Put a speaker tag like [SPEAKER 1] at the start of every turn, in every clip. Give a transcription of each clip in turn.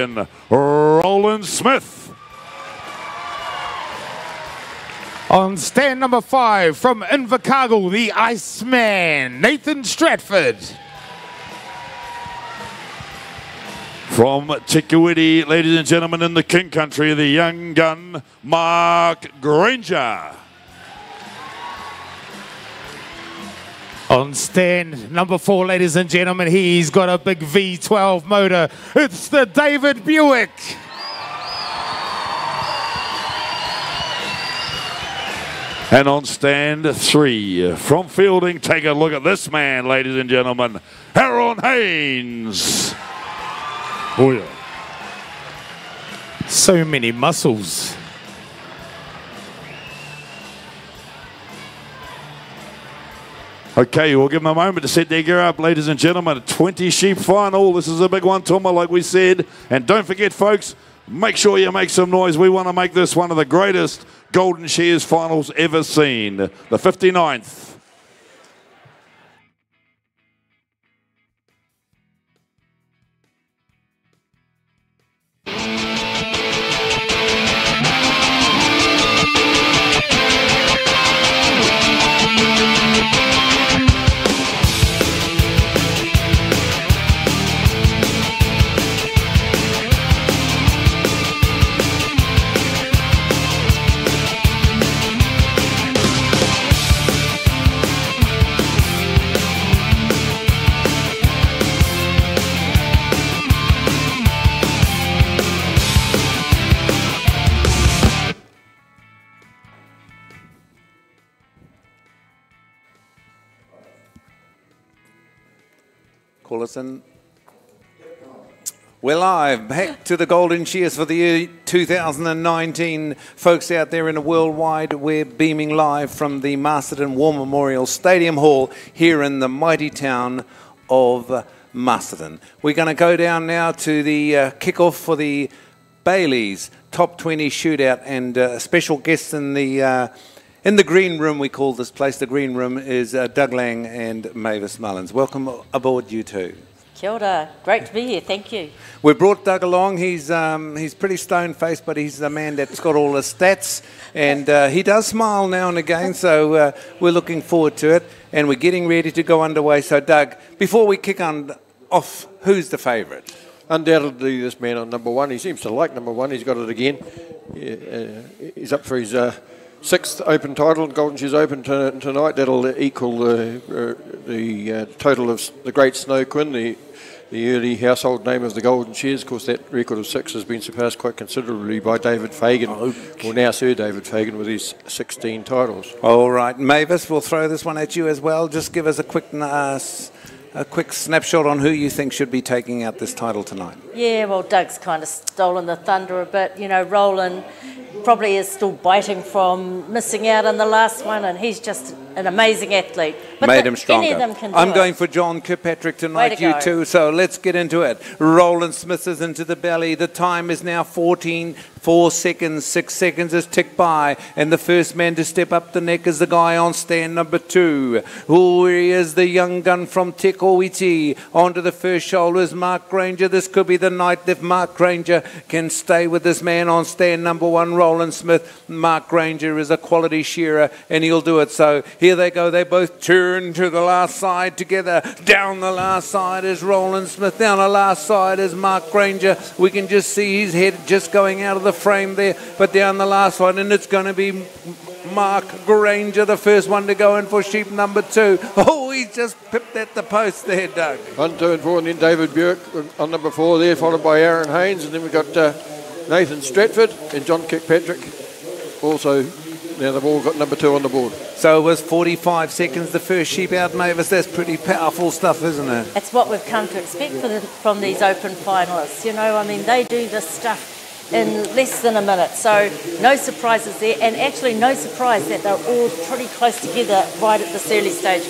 [SPEAKER 1] in Roland Smith.
[SPEAKER 2] On stand number 5 from Invercargill, the Iceman, Nathan Stratford.
[SPEAKER 1] From Tikawiti, ladies and gentlemen, in the King Country, the young gun, Mark Granger.
[SPEAKER 2] On stand number 4, ladies and gentlemen, he's got a big V12 motor. It's the David Buick.
[SPEAKER 1] And on stand 3, from Fielding, take a look at this man, ladies and gentlemen, Aaron Haynes. Oh yeah.
[SPEAKER 2] So many muscles.
[SPEAKER 1] Okay, we'll give them a moment to set their gear up, ladies and gentlemen. A 20 sheep final. This is a big one, Toma, like we said. And don't forget, folks, make sure you make some noise. We want to make this one of the greatest Golden Shears finals ever seen. The 59th.
[SPEAKER 3] Call us in. We're live, back to the Golden Shears for the year 2019. Folks out there in the worldwide, we're beaming live from the Masterton War Memorial Stadium Hall here in the mighty town of Masterton. We're going to go down now to the kickoff for the Bayleys Top 20 Shootout, and special guests in the green room. We call this place the green room is Doug Lang and Mavis Mullins. Welcome aboard, you two.
[SPEAKER 4] Kia ora. Great to be here, thank you.
[SPEAKER 3] We brought Doug along. He's pretty stone-faced, but he's the man that's got all the stats, and he does smile now and again, so we're looking forward to it, and we're getting ready to go underway. So, Doug, before we kick on off, who's the favourite?
[SPEAKER 5] Undoubtedly this man on number 1. He seems to like number 1. He's got it again. He's up for his 6th Open title, Golden Shears Open tonight. That'll equal the total of the Great Snow Quinn, the early household name of the Golden Shears. Of course, that record of 6 has been surpassed quite considerably by David Fagan, or now Sir David Fagan, with his 16 titles.
[SPEAKER 3] All right, Mavis, we'll throw this one at you as well. Just give us a quick snapshot on who you think should be taking out this title tonight.
[SPEAKER 4] Yeah, well, Doug's kind of stolen the thunder a bit. You know, Roland probably is still biting from missing out on the last one, and he's just an amazing athlete. But
[SPEAKER 3] made him stronger.
[SPEAKER 4] Any of them can do
[SPEAKER 3] I'm
[SPEAKER 4] it.
[SPEAKER 3] going for John Kirkpatrick tonight, you
[SPEAKER 4] go.
[SPEAKER 3] two, so let's get into it. Roland Smith is into the belly. The time is now 14.4 seconds. 6 seconds has ticked by, and the first man to step up the neck is the guy on stand number 2. Oh, he is the young gun from Tikawiti. Onto the first shoulder is Mark Granger. This could be the night if Mark Granger can stay with this man on stand number 1, Roland Smith. Mark Granger is a quality shearer, and he'll do it. So here they go. They both turn to the last side together. Down the last side is Roland Smith. Down the last side is Mark Granger. We can just see his head just going out of the frame there. But down the last one, and it's going to be Mark Granger, the first one to go in for sheep number 2. Oh, he just pipped at the post there, Doug.
[SPEAKER 5] 1, 2 and 4, and then David Buick on number 4 there, followed by Aaron Haynes, and then we've got Nathan Stratford and John Kirkpatrick. Also, now they've all got number 2 on the board.
[SPEAKER 3] So it was 45 seconds, the first sheep out, Mavis. That's pretty powerful stuff, isn't it?
[SPEAKER 4] It's what we've come to expect from these Open finalists. You know, I mean, they do this stuff in less than a minute, so no surprises there, and actually no surprise that they're all pretty close together right at this early stage.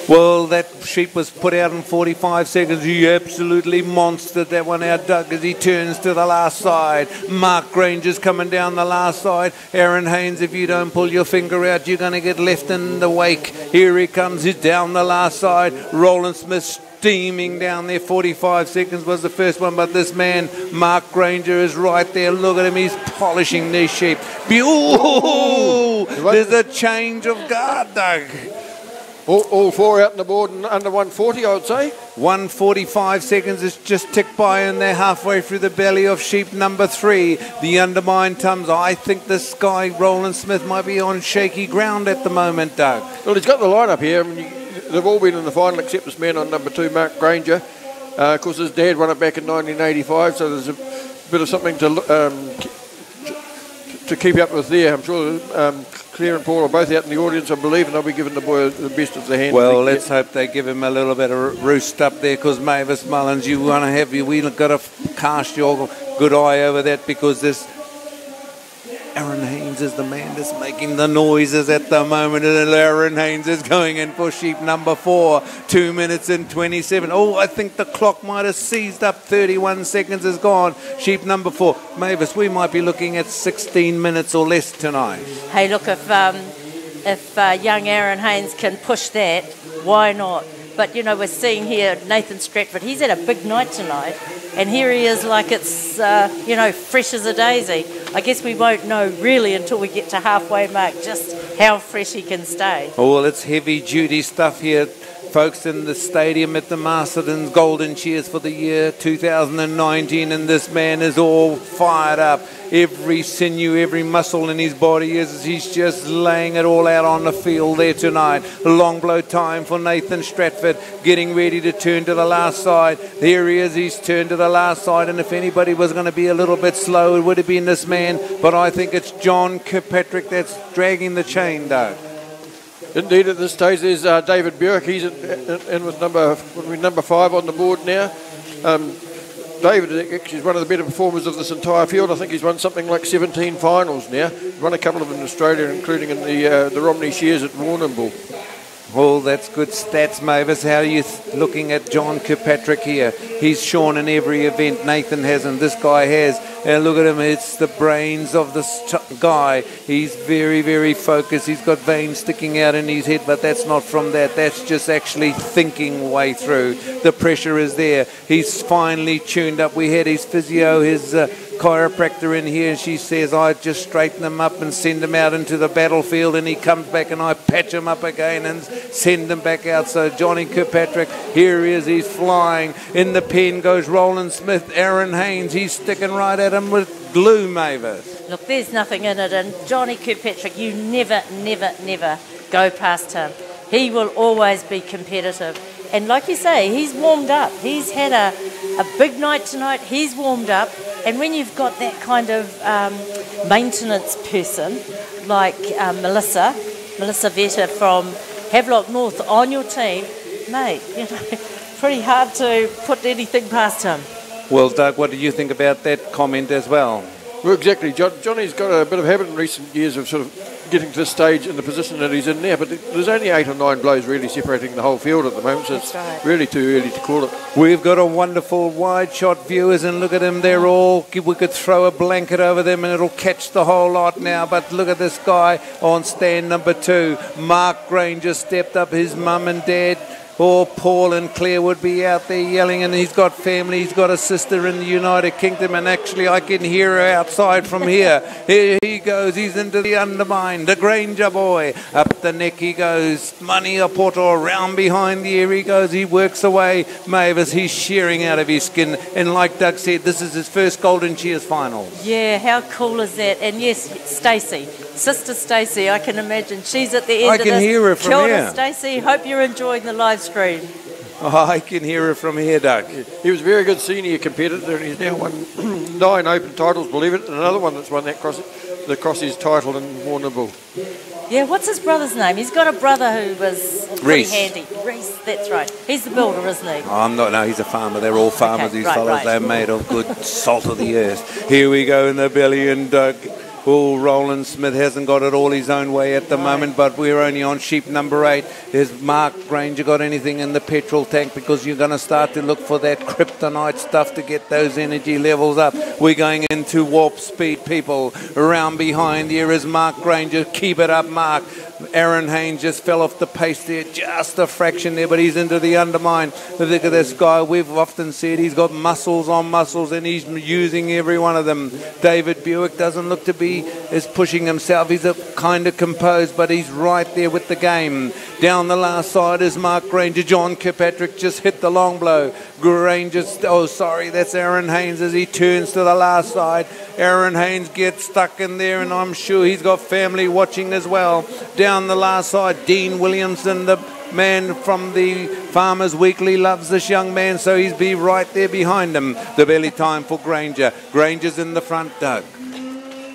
[SPEAKER 3] Well, that sheep was put out in 45 seconds. He absolutely monstered that one out, Doug, as he turns to the last side. Mark Granger's coming down the last side. Aaron Haynes, if you don't pull your finger out, you're going to get left in the wake. Here he comes. He's down the last side. Roland Smith steaming down there. 45 seconds was the first one, but this man, Mark Granger, is right there. Look at him. He's polishing these sheep. There's a change of guard, Doug.
[SPEAKER 5] All four out on the board and under 140, I would say.
[SPEAKER 3] 1:45 seconds has just ticked by, and they're halfway through the belly of sheep number 3. The undermined Tums. I think this guy, Roland Smith, might be on shaky ground at the moment, Doug.
[SPEAKER 5] Well, he's got the lineup here. I mean, they've all been in the final except this man on number 2, Mark Granger. Of course, his dad won it back in 1985, so there's a bit of something to keep up with there. I'm sure Claire and Paul are both out in the audience, I believe, and they'll be giving the boy the best of the hand.
[SPEAKER 3] Well, let's hope they give him a little bit of roost up there, because Mavis Mullins, you want to have you. We've got to cast your good eye over that, because this Aaron Haynes is the man that's making the noises at the moment, and Aaron Haynes is going in for sheep number 4. 2 minutes and 27. Oh, I think the clock might have seized up. 31 seconds is gone. Sheep number 4. Mavis, we might be looking at 16 minutes or less tonight.
[SPEAKER 4] Hey, look, if young Aaron Haynes can push that, why not? But, you know, we're seeing here Nathan Stratford. He's had a big night tonight, and here he is like it's, you know, fresh as a daisy. I guess we won't know really until we get to halfway mark just how fresh he can stay.
[SPEAKER 3] Oh, well, it's heavy-duty stuff here, folks, in the stadium at the Masterton Golden Shears for the year 2019, and this man is all fired up. Every sinew, every muscle in his body he's just laying it all out on the field there tonight. A long blow time for Nathan Stratford, getting ready to turn to the last side. There he is, he's turned to the last side, and if anybody was going to be a little bit slow, it would have been this man, but I think it's John Kirkpatrick that's dragging the chain, Doug.
[SPEAKER 5] Indeed, at this stage, there's David Burke. He's in with number 5 on the board now. David actually is one of the better performers of this entire field. I think he's won something like 17 finals now. He's won a couple of them in Australia, including in the Romney Shears at Warrnambool.
[SPEAKER 3] Well, that's good stats, Mavis. How are you looking at John Kirkpatrick here? He's shone in every event. Nathan hasn't. This guy has. And look at him. It's the brains of this guy. He's very, very focused. He's got veins sticking out in his head, but that's not from that. That's just actually thinking way through. The pressure is there. He's finally tuned up. We had his physio, his chiropractor in here, and she says, I just straighten him up and send him out into the battlefield, and he comes back and I patch him up again and send him back out. So Johnny Kirkpatrick, here he is, he's flying. In the pen goes Roland Smith, Aaron Haynes, he's sticking right at him with glue, Mavis.
[SPEAKER 4] Look, there's nothing in it, and Johnny Kirkpatrick, you never, never, never go past him. He will always be competitive. And like you say, he's warmed up. He's had a big night tonight. He's warmed up. And when you've got that kind of maintenance person like Melissa Vetter from Havelock North on your team, mate, you know, pretty hard to put anything past him.
[SPEAKER 3] Well, Doug, what do you think about that comment as well?
[SPEAKER 5] Well, exactly. Johnny's got a bit of habit in recent years of sort of getting to this stage in the position that he's in now, but there's only 8 or 9 blows really separating the whole field at the moment, so it's really too early to call it.
[SPEAKER 3] We've got a wonderful wide shot viewers, and look at them, they're all, we could throw a blanket over them and it'll catch the whole lot now, but look at this guy on stand number 2. Mark Granger stepped up, his mum and dad. Oh, Paul and Claire would be out there yelling, and he's got family. He's got a sister in the United Kingdom, and actually I can hear her outside from here. Here he goes. He's into the undermine. The Granger boy. Up the neck he goes. Money a Porto around behind the ear he goes. He works away. Mavis, he's shearing out of his skin. And like Doug said, this is his first Golden Shears final.
[SPEAKER 4] Yeah, how cool is that? And yes, Stacey. Sister Stacey, I can imagine. She's at the end of this.
[SPEAKER 3] I can hear her from here.
[SPEAKER 4] Stacey, hope you're enjoying the live stream.
[SPEAKER 3] Oh, I can hear her from here, Doug.
[SPEAKER 5] He was a very good senior competitor, and he's now won 9 open titles, believe it, and another one that's won that Crossie's title in Warrnambool.
[SPEAKER 4] Yeah, what's his brother's name? He's got a brother who was pretty
[SPEAKER 3] Reece.
[SPEAKER 4] handy. Reece, that's right. He's the builder, isn't he?
[SPEAKER 3] Oh, no, he's a farmer. They're all farmers,
[SPEAKER 4] Okay,
[SPEAKER 3] these
[SPEAKER 4] right,
[SPEAKER 3] fellas.
[SPEAKER 4] right.
[SPEAKER 3] They're made of good salt of the earth. Here we go in the belly, and Doug. Oh, Roland Smith hasn't got it all his own way at the moment, but we're only on sheep number 8. Has Mark Granger got anything in the petrol tank? Because you're going to start to look for that kryptonite stuff to get those energy levels up. We're going into warp speed, people. Around behind here is Mark Granger. Keep it up, Mark. Aaron Haynes just fell off the pace there, just a fraction there, but he's into the undermine. Look at this guy. We've often said he's got muscles on muscles, and he's using every one of them. David Buick doesn't look to be is pushing himself. He's a kind of composed, but he's right there with the game. Down the last side is Mark Granger. John Kirkpatrick just hit the long blow. Granger, oh sorry, that's Aaron Haynes as he turns to the last side. Aaron Haynes gets stuck in there, and I'm sure he's got family watching as well. Down the last side, Dean Williamson, the man from the Farmers Weekly, loves this young man, so he's be right there behind him. The belly time for Granger. Granger's in the front, Doug.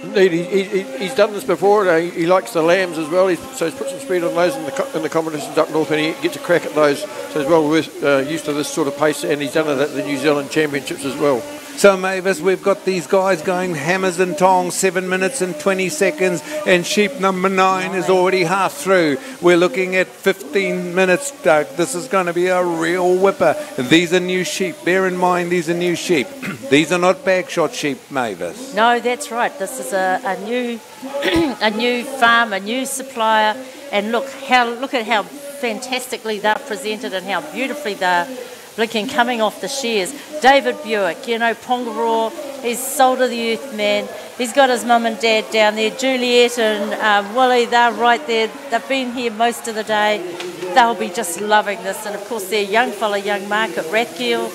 [SPEAKER 5] Indeed, he's done this before. He likes the lambs as well, so he's put some speed on those in the competitions up north, and he gets a crack at those. So he's well used to this sort of pace, and he's done it at the New Zealand Championships as well.
[SPEAKER 3] So Mavis, we've got these guys going hammers and tongs, 7 minutes and 20 seconds, and sheep number 9 is already half through. We're looking at 15 minutes, Doug. This is going to be a real whipper. These are new sheep. Bear in mind, these are new sheep. These are not bag shot sheep, Mavis.
[SPEAKER 4] No, that's right. This is a new a new farm, a new supplier, and look at how fantastically they're presented and how beautifully they're looking coming off the shears. David Buick, you know, Pongaroa, he's soul to the earth man. He's got his mum and dad down there. Juliet and Willie, they're right there. They've been here most of the day. They'll be just loving this. And of course their young fella, young Mark at Rathgill.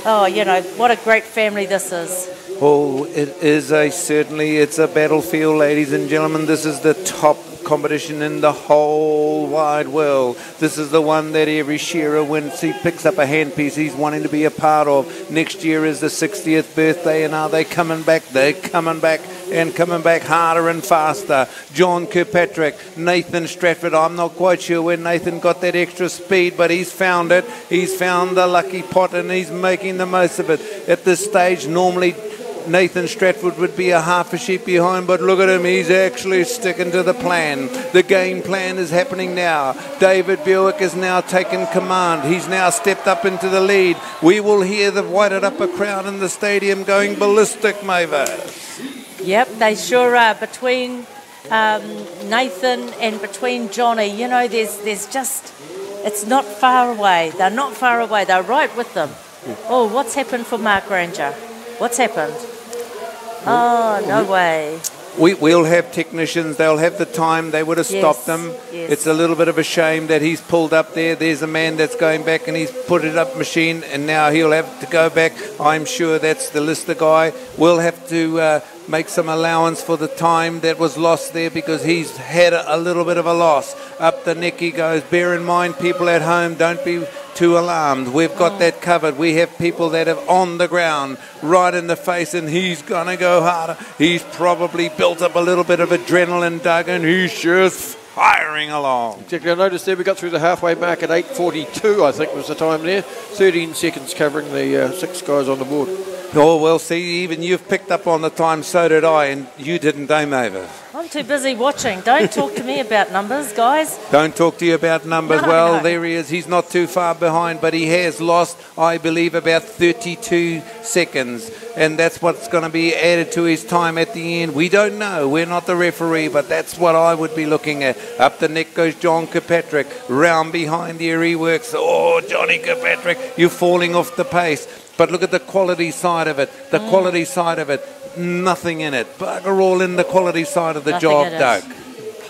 [SPEAKER 4] Oh, you know, what a great family this is.
[SPEAKER 3] Oh, it is certainly, it's a battlefield, ladies and gentlemen. This is the top competition in the whole wide world. This is the one that every shearer, when he picks up a handpiece, he's wanting to be a part of. Next year is the 60th birthday, and are they coming back? They're coming back, and coming back harder and faster. John Kirkpatrick, Nathan Stratford. I'm not quite sure where Nathan got that extra speed, but he's found it. He's found the lucky pot, and he's making the most of it. At this stage, normally Nathan Stratford would be a half a sheep behind, but look at him, he's actually sticking to the plan. The game plan is happening now. David Buick has now taken command. He's now stepped up into the lead. We will hear the Wairarapa crowd in the stadium going ballistic, Mavis.
[SPEAKER 4] Yep, they sure are. Between Nathan and between Johnny, you know, there's just, it's not far away. They're not far away. They're right with them. Oh, what's happened for Mark Granger? What's happened? Oh, no way.
[SPEAKER 3] We'll have technicians. They'll have the time. They would have stopped them.
[SPEAKER 4] Yes.
[SPEAKER 3] It's a little bit of a shame that he's pulled up there. There's a man that's going back, and he's put it up machine, and now he'll have to go back. I'm sure that's the Lister guy. We'll have to make some allowance for the time that was lost there, because he's had a little bit of a loss. Up the neck he goes. Bear in mind, people at home, don't be too alarmed. We've got that covered. We have people that are on the ground, right in the face, and he's going to go harder. He's probably built up a little bit of adrenaline, Doug, and he's just firing along.
[SPEAKER 5] Exactly. I noticed there we got through the halfway mark at 8:42, I think was the time there. 13 seconds covering the 6 guys on the board.
[SPEAKER 3] Oh, well, see, even you've picked up on the time, so did I, and you didn't, Mavis?
[SPEAKER 4] I'm too busy watching. Don't talk to me about numbers, guys.
[SPEAKER 3] Don't talk to you about numbers.
[SPEAKER 4] No,
[SPEAKER 3] well,
[SPEAKER 4] no.
[SPEAKER 3] there he is. He's not too far behind, but he has lost, I believe, about 32 seconds. And that's what's going to be added to his time at the end. We don't know. We're not the referee, but that's what I would be looking at. Up the neck goes John Kirkpatrick. Round behind there he works. Oh, Johnny Kirkpatrick, you're falling off the pace. But look at the quality side of it. The quality side of it. Nothing in it. Bugger all in the quality side of the job, Doug.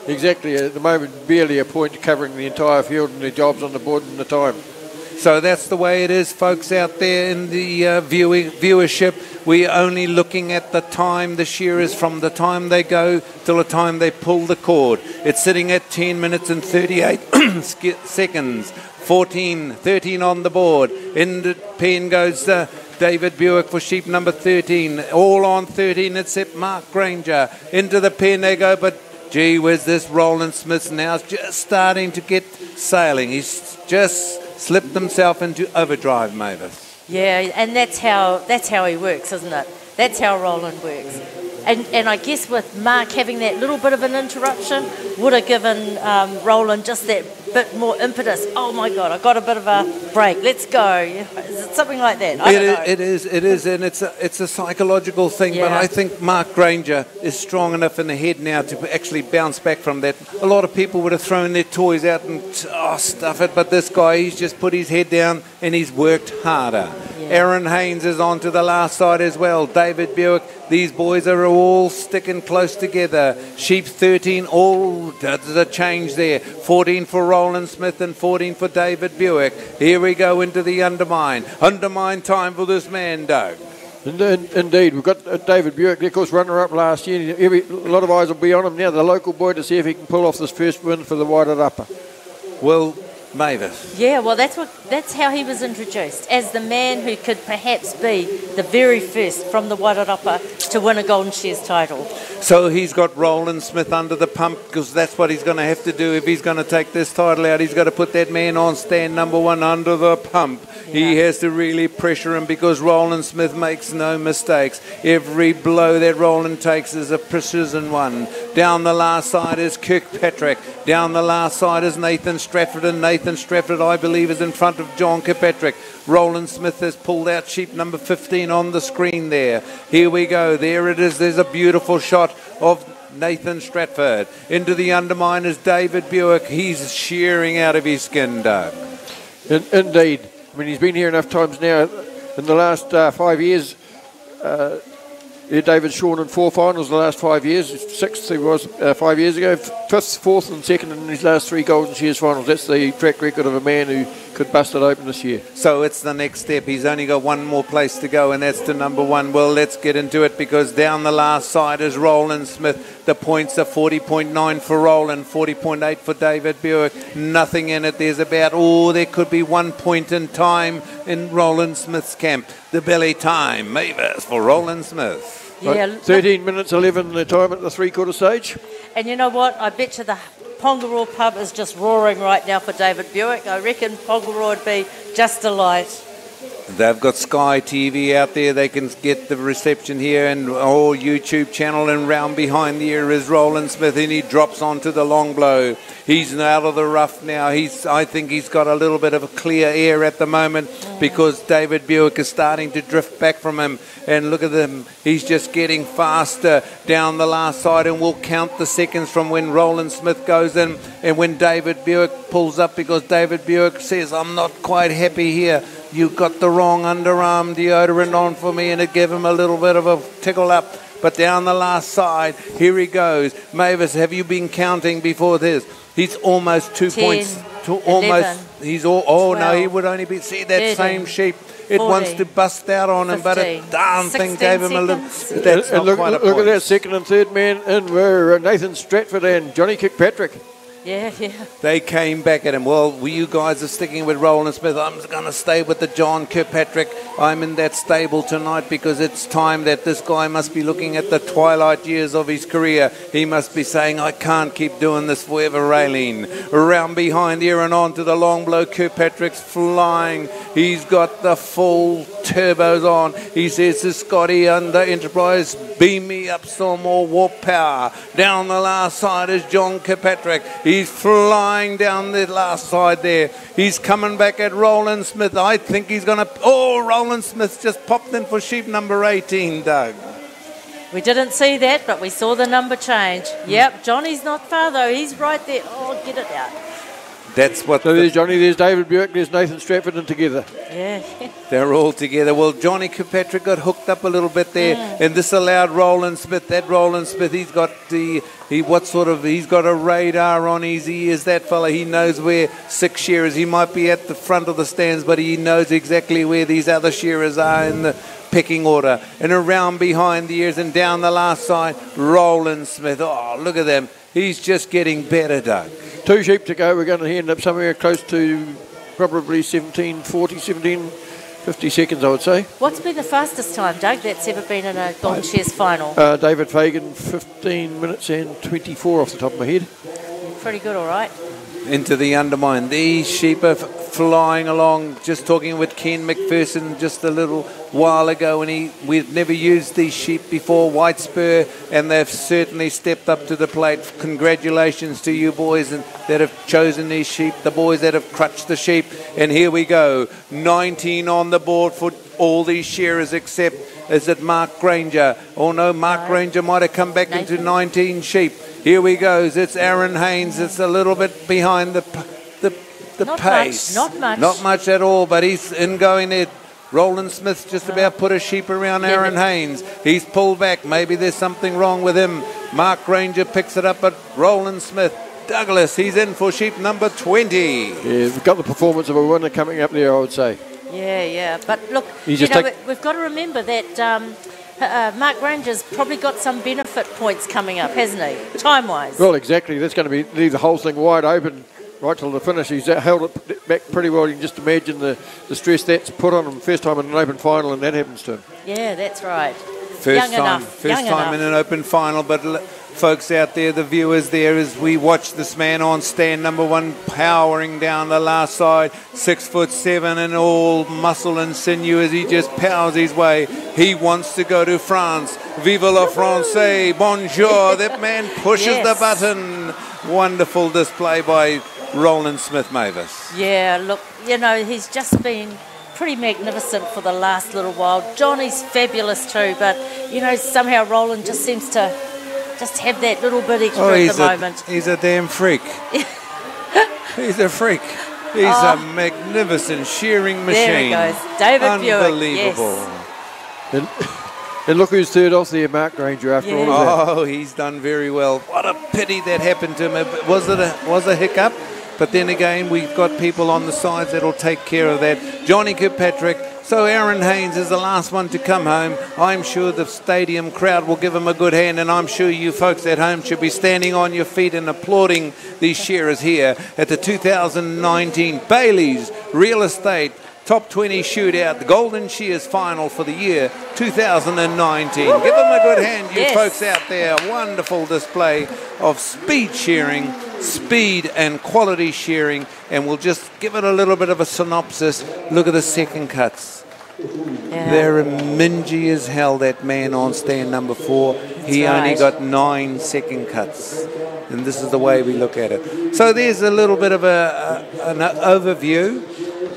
[SPEAKER 5] Exactly. At the moment, barely a point covering the entire field, and the job's on the board and the time.
[SPEAKER 3] So that's the way it is, folks, out there in the viewership. We're only looking at the time, the shearers, from the time they go till the time they pull the cord. It's sitting at 10 minutes and 38 seconds. 13 on the board. In the pen goes David Buick for sheep number 13. All on 13 except Mark Granger. Into the pen they go, but gee whiz, this Roland Smith now just starting to get sailing. He's just slipped himself into overdrive, Mavis.
[SPEAKER 4] Yeah, and that's how he works, isn't it? That's how Roland works. And I guess with Mark having that little bit of an interruption would have given Roland just that bit more impetus. Oh my God, I got a bit of a break. Let's go. You know, is it something like that? I don't know.
[SPEAKER 3] It is, and it's a psychological thing.
[SPEAKER 4] Yeah.
[SPEAKER 3] But I think Mark Granger is strong enough in the head now to actually bounce back from that. A lot of people would have thrown their toys out and stuff it, but this guy, he's just put his head down and he's worked harder.
[SPEAKER 4] Yeah.
[SPEAKER 3] Aaron Haynes is on to the last side as well. David Buick. These boys are all sticking close together. Sheep 13, all there's a change there. 14 for Roland Smith and 14 for David Buick. Here we go into the undermine. Undermine time for this man, Doug.
[SPEAKER 5] Indeed, we've got David Buick, of course, runner-up last year. A lot of eyes will be on him now, the local boy, to see if he can pull off this first win for the Wairarapa.
[SPEAKER 3] Well, Mavis.
[SPEAKER 4] Yeah, well, that's how he was introduced, as the man who could perhaps be the very first from the Wairarapa to win a Golden Shears title.
[SPEAKER 3] So he's got Roland Smith under the pump, because that's what he's going to have to do if he's going to take this title out. He's got to put that man on stand number 1 under the pump. Yeah. He has to really pressure him, because Roland Smith makes no mistakes. Every blow that Roland takes is a precision one. Down the last side is Kirkpatrick. Down the last side is Nathan Stratford, and Nathan Stratford, I believe, is in front of John Kirkpatrick. Roland Smith has pulled out sheep number 15 on the screen there. Here we go. There it is. There's a beautiful shot of Nathan Stratford. Into the undermine is David Buick. He's shearing out of his skin, Doug.
[SPEAKER 5] Indeed. I mean, he's been here enough times now. In the last 5 years, David's shown in 4 finals the last 5 years. 6th he was 5 years ago, 5th, 4th and 2nd in his last 3 Golden Shears finals. That's the track record of a man who could bust it open this year.
[SPEAKER 3] So it's the next step. He's only got one more place to go, and that's to number 1. Well, let's get into it, because down the last side is Roland Smith. The points are 40.9 for Roland, 40.8 for David Buick. Nothing in it. There's about, there could be 1 point in time in Roland Smith's camp. The belly time, Mavis, for Roland Smith.
[SPEAKER 4] Yeah,
[SPEAKER 5] right. 13 minutes 11 the time at the 3/4 stage.
[SPEAKER 4] And you know what? I bet you the Pongaroa pub is just roaring right now for David Buick. I reckon Pongaroa would be just delight.
[SPEAKER 3] They've got Sky TV out there. They can get the reception here, and YouTube channel, and round behind the ear is Roland Smith, and he drops onto the long blow. He's out of the rough now. I think he's got a little bit of a clear air at the moment, because David Buick is starting to drift back from him. And look at him. He's just getting faster down the last side, and we'll count the seconds from when Roland Smith goes in and when David Buick pulls up, because David Buick says, I'm not quite happy here. You got the wrong underarm deodorant on for me, and it gave him a little bit of a tickle up. But down the last side, here he goes. Mavis, have you been counting before this? He's almost 2 points to
[SPEAKER 4] 11,
[SPEAKER 3] almost. He's all. Oh
[SPEAKER 4] 12,
[SPEAKER 3] no, he would only be. See that
[SPEAKER 4] 13,
[SPEAKER 3] same sheep. It
[SPEAKER 4] 40,
[SPEAKER 3] wants to bust out on him, but a
[SPEAKER 4] 15,
[SPEAKER 3] darn thing
[SPEAKER 4] 16
[SPEAKER 3] gave him a little.
[SPEAKER 4] seconds.
[SPEAKER 3] That's not
[SPEAKER 5] look,
[SPEAKER 3] quite a
[SPEAKER 5] look
[SPEAKER 3] point.
[SPEAKER 5] at that second and third man in were Nathan Stratford and Johnny Kirkpatrick.
[SPEAKER 4] Yeah.
[SPEAKER 3] They came back at him. Well, you guys are sticking with Roland Smith. I'm going to stay with the John Kirkpatrick. I'm in that stable tonight, because it's time that this guy must be looking at the twilight years of his career. He must be saying, I can't keep doing this forever, Raylene. Around behind here and on to the long blow. Kirkpatrick's flying. He's got the full turbos on. He says to Scotty under Enterprise, beam me up some more warp power. Down the last side is John Kirkpatrick. He's flying down the last side there. He's coming back at Roland Smith. I think he's going to... Roland Smith just popped in for sheep number 18, Doug.
[SPEAKER 4] We didn't see that, but we saw the number change. Yep, Johnny's not far though. He's right there. Oh, get it out.
[SPEAKER 3] That's what...
[SPEAKER 5] So there's Johnny, there's David Buick, there's Nathan Stratford, and together.
[SPEAKER 4] Yeah.
[SPEAKER 3] They're all together. Well, Johnny Kirkpatrick got hooked up a little bit there, and this allowed Roland Smith. That Roland Smith, he's got he's got a radar on his ears. That fella, he knows where 6 shearers. He might be at the front of the stands, but he knows exactly where these other shearers are in the pecking order. And around behind the ears and down the last side, Roland Smith. Oh, look at them. He's just getting better, Doug.
[SPEAKER 5] 2 sheep to go. We're going to end up somewhere close to probably 1750 seconds, I would say.
[SPEAKER 4] What's been the fastest time, Doug, that's ever been in a Golden Shears final?
[SPEAKER 5] David Fagan, 15 minutes and 24 off the top of my head.
[SPEAKER 4] Pretty good, all right.
[SPEAKER 3] into the undermine. These sheep are flying along. Just talking with Ken McPherson just a little while ago, and we've never used these sheep before, White Spur, and they've certainly stepped up to the plate. Congratulations to you boys that have chosen these sheep, the boys that have crutched the sheep. And here we go, 19 on the board for all these shearers except, is it Mark Granger? Oh no, Mark Granger might have come back into 19 sheep. Here we go, it's Aaron Haynes. It's a little bit behind the pace. Not much at all, but he's in going there. Roland Smith's just about put a sheep around Aaron Haynes. He's pulled back. Maybe there's something wrong with him. Mark Granger picks it up, but Roland Smith, Douglas, he's in for sheep number 20.
[SPEAKER 5] Yeah, we've got the performance of a winner coming up there, I would say.
[SPEAKER 4] Yeah. But look, we've got to remember that Mark Granger's probably got some benefit points coming up, hasn't he, time-wise?
[SPEAKER 5] Well, exactly. That's going to leave the whole thing wide open right till the finish. He's held it back pretty well. You can just imagine the stress that's put on him first time in an open final, and that happens to him.
[SPEAKER 4] Yeah, that's right.
[SPEAKER 3] First time in an open final, but folks out there, the viewers there, as we watch this man on stand number 1 powering down the last side, 6'7" and all muscle and sinew as he just powers his way. He wants to go to France. Vive la France, bonjour. That man pushes the button. Wonderful display by Roland Smith Mavis.
[SPEAKER 4] Yeah, look, he's just been pretty magnificent for the last little while. Johnny's fabulous too, but, somehow Roland just seems to just have that little bit extra at the moment.
[SPEAKER 3] He's a damn freak. He's a freak. He's a magnificent shearing machine.
[SPEAKER 4] There he goes. David Buick.
[SPEAKER 3] Unbelievable.
[SPEAKER 4] Yes.
[SPEAKER 5] And look who's third off there, Mark Granger, after all of that.
[SPEAKER 3] Oh, he's done very well. What a pity that happened to him. Was a hiccup? But then again, we've got people on the sides that'll take care of that. Johnny Kirkpatrick. So Aaron Haynes is the last one to come home. I'm sure the stadium crowd will give him a good hand, and I'm sure you folks at home should be standing on your feet and applauding these shearers here at the 2019 Bayleys Real Estate Top 20 Shootout, the Golden Shears final for the year 2019. Give them a good hand, you folks out there. Wonderful display of speed shearing, speed and quality shearing, and we'll just give it a little bit of a synopsis. Look at the second cuts. Yeah. They're mingy as hell, that man on stand number 4. He only got 9 second cuts. And this is the way we look at it. So there's a little bit of an overview.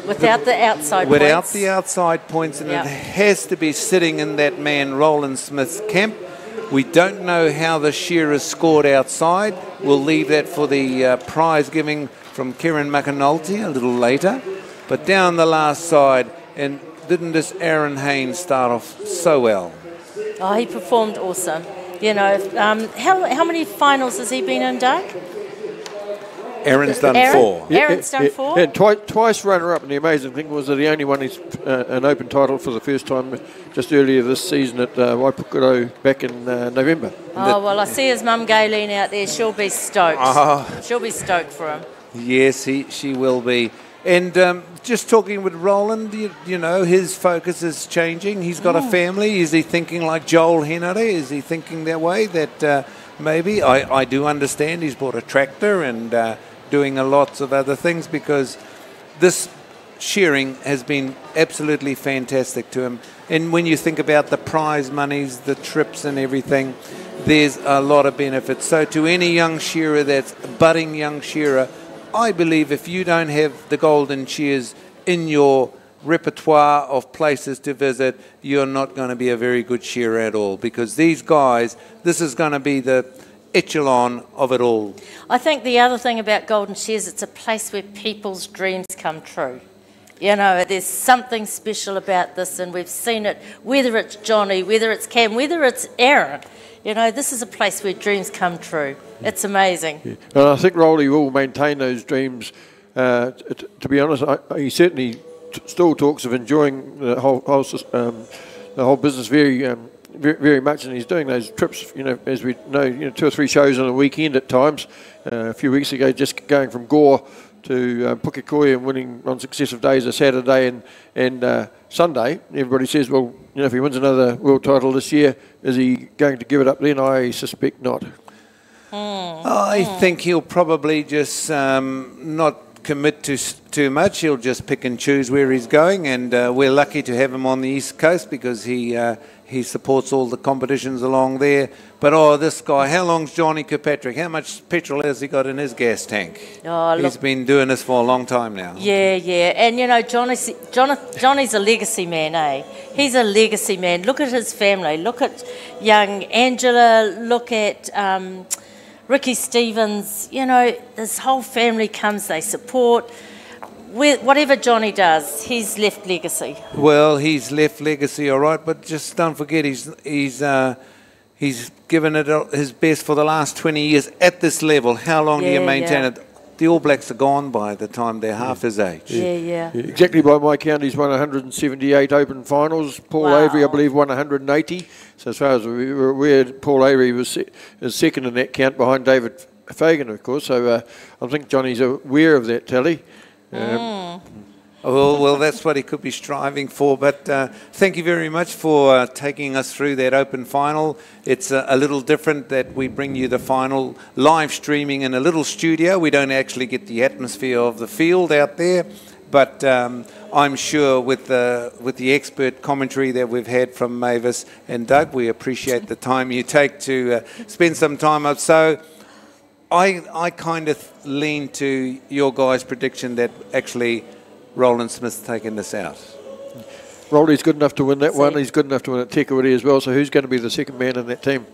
[SPEAKER 4] Without the outside points.
[SPEAKER 3] Without the outside points, and it has to be sitting in that man Roland Smith's camp. We don't know how the shearers scored outside. We'll leave that for the prize giving from Kieran McAnulty a little later. But down the last side, and didn't this Aaron Haynes start off so well?
[SPEAKER 4] Oh, he performed awesome. How many finals has he been in, Doug?
[SPEAKER 3] Aaron's done 4.
[SPEAKER 4] Aaron's done 4?
[SPEAKER 5] And twice runner-up, and the amazing thing was that he only won an open title for the first time just earlier this season at Waipukuro back in November.
[SPEAKER 4] Oh, well, I see his mum Gayleen out there. She'll be stoked. She'll be stoked for him.
[SPEAKER 3] Yes, she will be. And just talking with Roland, you know, his focus is changing. He's got a family. Is he thinking like Joel Henry? Is he thinking that way? That maybe? I do understand he's bought a tractor and doing lots of other things, because this shearing has been absolutely fantastic to him. And when you think about the prize monies, the trips and everything, there's a lot of benefits. So to any young shearer that's a budding young shearer, I believe if you don't have the Golden Shears in your repertoire of places to visit, you're not going to be a very good shearer at all, because these guys, this is going to be the echelon of it all.
[SPEAKER 4] I think the other thing about Golden Shears, it's a place where people's dreams come true. You know, there's something special about this, and we've seen it, whether it's Johnny, whether it's Cam, whether it's Aaron. You know, this is a place where dreams come true. It's amazing.
[SPEAKER 5] Yeah. And I think Rolly will maintain those dreams. To be honest, he certainly still talks of enjoying the whole business very much, and he's doing those trips, you know, as we know, 2 or 3 shows on a weekend at times. A few weeks ago, just going from Gore to Pukekohe and winning on successive days, a Saturday and Sunday. Everybody says, well, you know, if he wins another world title this year, is he going to give it up then? I suspect not.
[SPEAKER 3] I think he'll probably just not commit to too much. He'll just pick and choose where he's going, and we're lucky to have him on the East Coast because he supports all the competitions along there. But this guy, how long's Johnny Kirkpatrick? How much petrol has he got in his gas tank?
[SPEAKER 4] Oh,
[SPEAKER 3] He's been doing this for a long time now.
[SPEAKER 4] Yeah, yeah. And, you know, Johnny's a legacy man, eh? He's a legacy man. Look at his family. Look at young Angela. Look at Ricky Stevens. You know, this whole family comes, they support. Whatever Johnny does, he's left legacy.
[SPEAKER 3] Well, he's left legacy, all right, but just don't forget he's given it his best for the last 20 years at this level. How long do you maintain it? The All Blacks are gone by the time they're half his age.
[SPEAKER 4] Yeah.
[SPEAKER 5] Exactly by my count, he's won 178 open finals. Paul Avery, I believe, won 180. So as far as we were aware, Paul Avery is second in that count behind David Fagan, of course. So I think Johnny's aware of that tally.
[SPEAKER 3] Well, that's what he could be striving for. But thank you very much for taking us through that open final. It's a little different that we bring you the final live streaming in a little studio. We don't actually get the atmosphere of the field out there. But I'm sure with the expert commentary that we've had from Mavis and Doug, we appreciate the time you take to spend some time up. So I kind of lean to your guys' prediction that actually Roland Smith's taken this out.
[SPEAKER 5] Rolly's good enough to win that one. He's good enough to win at Tekawiti as well. So who's going to be the second man in that team?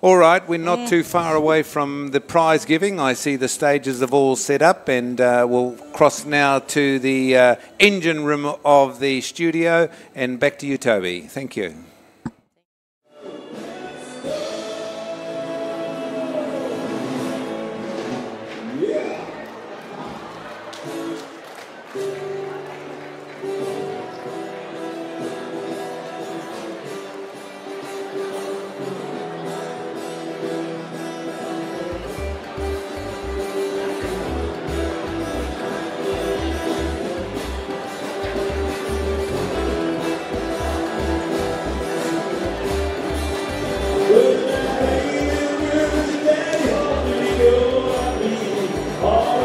[SPEAKER 3] All right, we're not too far away from the prize giving. I see the stages have all set up, and we'll cross now to the engine room of the studio. And back to you, Toby. Thank you.
[SPEAKER 6] Oh,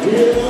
[SPEAKER 6] We're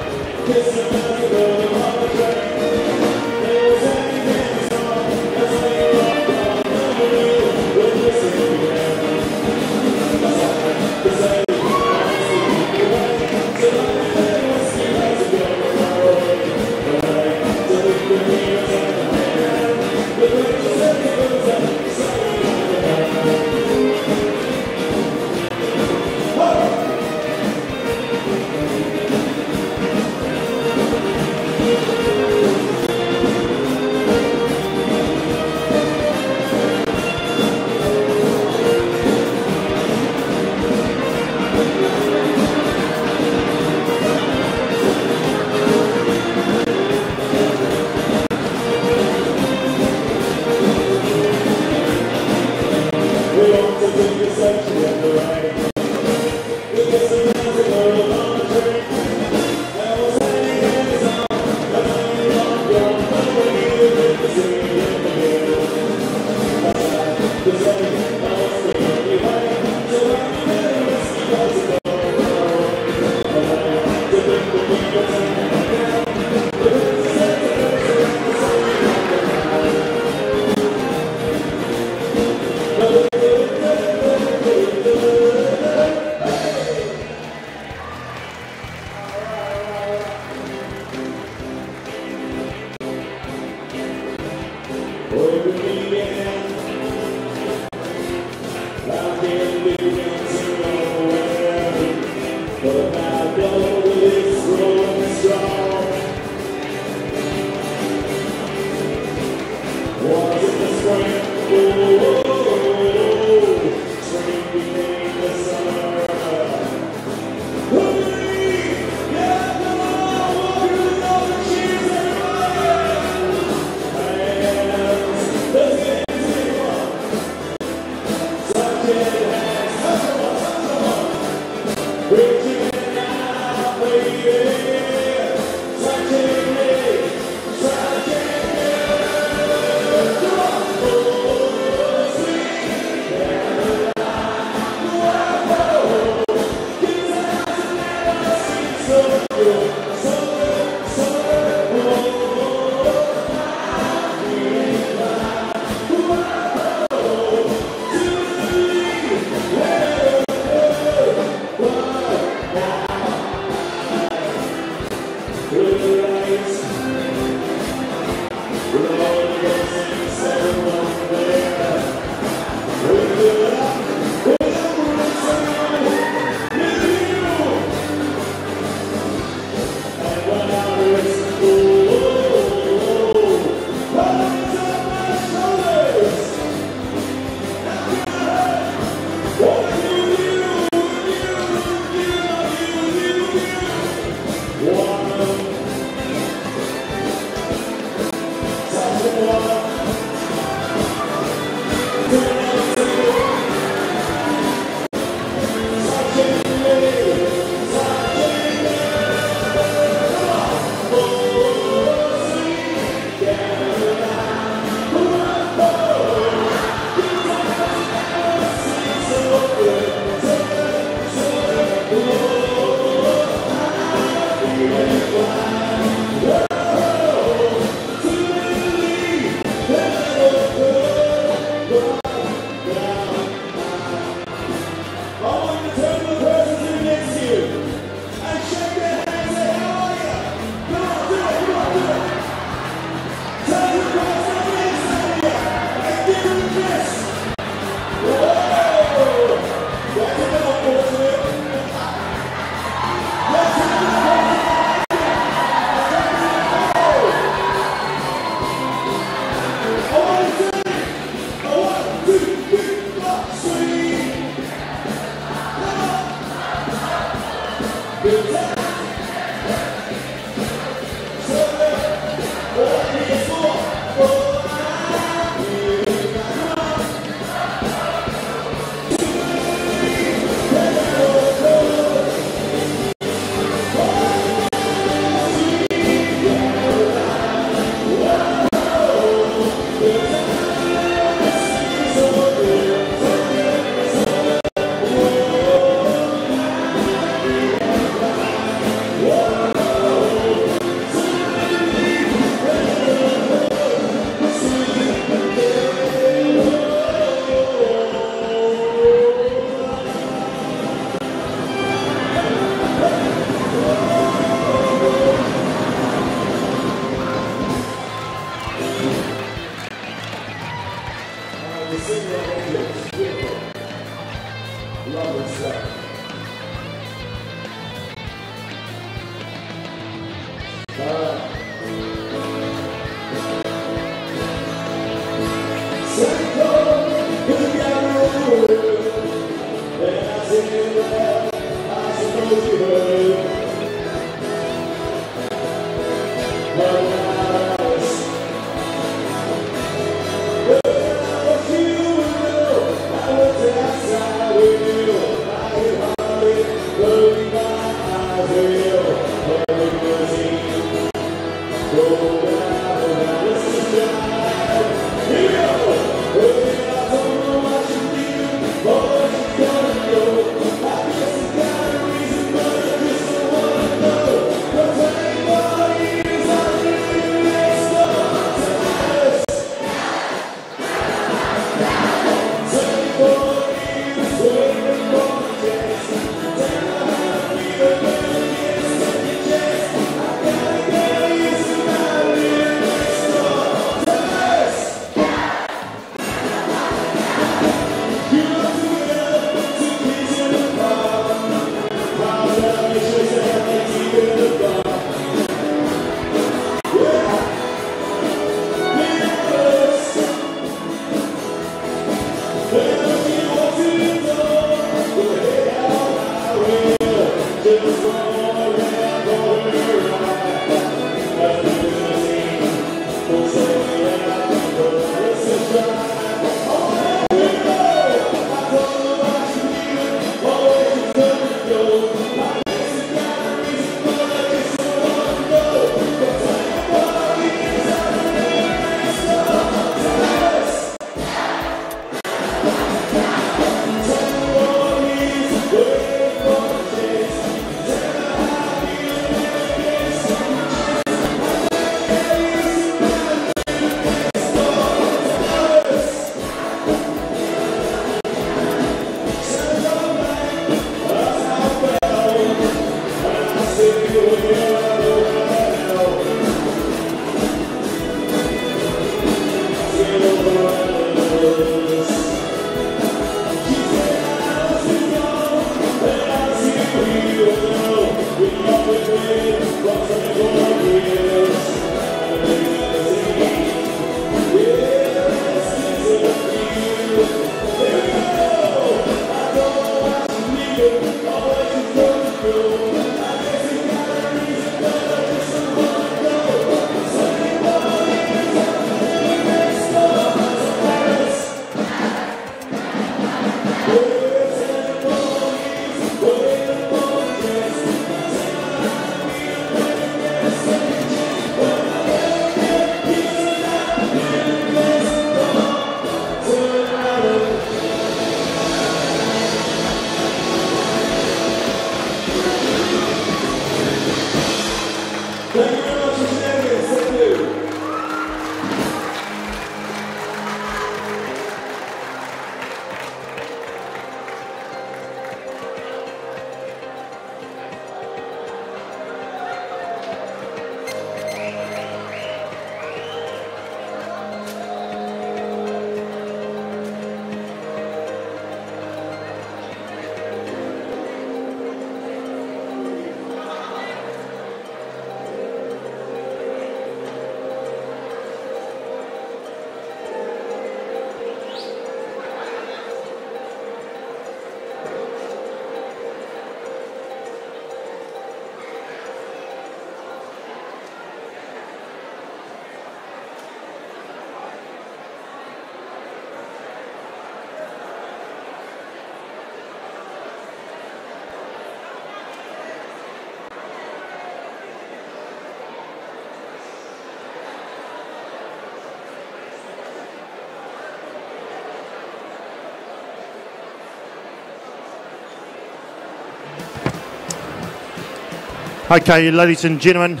[SPEAKER 6] Okay, ladies and gentlemen,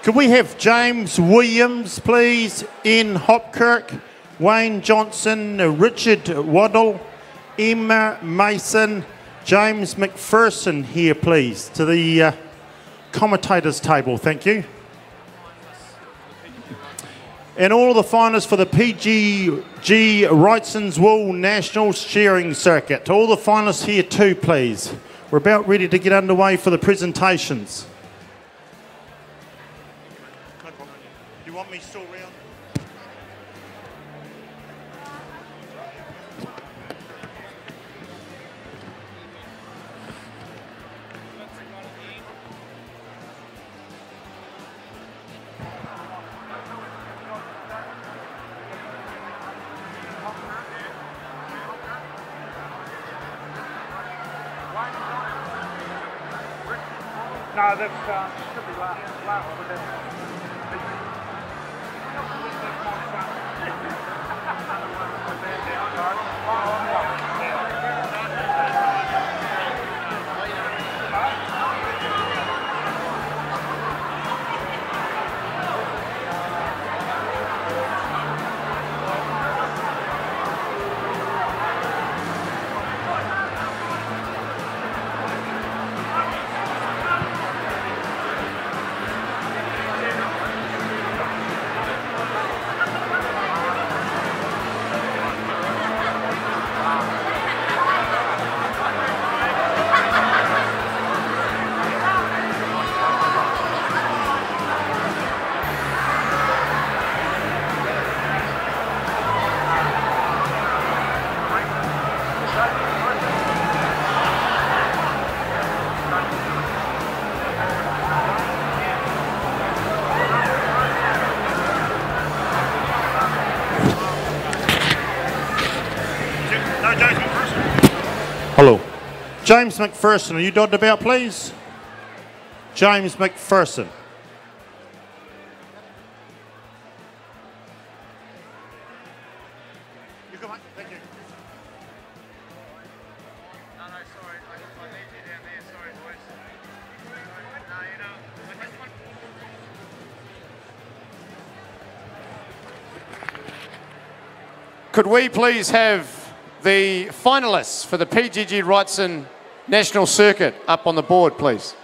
[SPEAKER 6] could we have James Williams, please, Ian Hopkirk, Wayne Johnson, Richard Waddle, Emma Mason, James McPherson here, please, to the commentators table. Thank you. And all of the finalists for the PGG Wrightson's Wool National Shearing Circuit. All the finalists here too, please. We're about ready to get underway for the presentations. Do you want me still around?
[SPEAKER 7] No, that's should be last with that.
[SPEAKER 6] Hello. James McPherson, are you dotted about, please? James McPherson. You come on. Thank you.
[SPEAKER 2] No, sorry. I need you down there. Sorry, boys. No, you know, I just want... Could we please have the finalists for the PGG Wrightson National Circuit up on the board, please?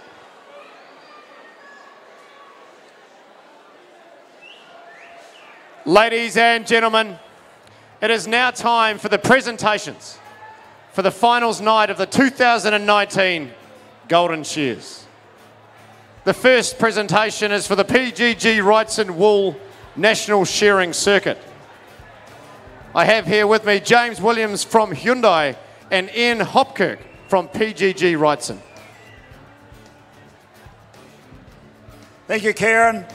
[SPEAKER 2] Ladies and gentlemen, it is now time for the presentations for the finals night of the 2019 Golden Shears. The first presentation is for the PGG Wrightson Wool National Shearing Circuit. I have here with me James Williams from Hyundai and Ian Hopkirk from PGG Wrightson.
[SPEAKER 8] Thank you, Karen.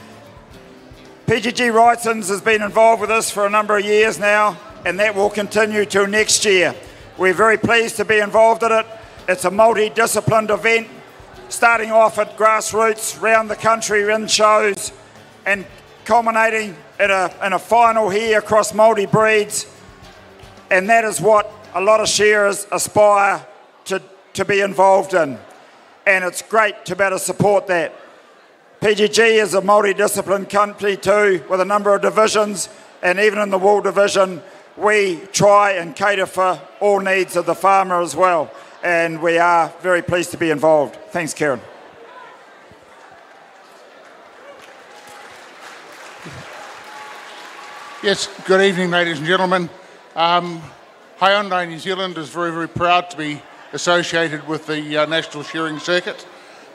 [SPEAKER 8] PGG Wrightson's has been involved with us for a number of years now, and that will continue till next year. We're very pleased to be involved in it. It's a multi-disciplined event, starting off at grassroots, round the country in shows, and culminating in a final here across multi-breeds, and that is what a lot of shearers aspire to be involved in, and it's great to be able to support that. PGG is a multi-discipline company too, with a number of divisions, and even in the wool division we try and cater for all needs of the farmer as well, and we are very pleased to be involved. Thanks, Karen.
[SPEAKER 9] Yes, good evening, ladies and gentlemen. Hyundai New Zealand is very, very proud to be associated with the National Shearing Circuit.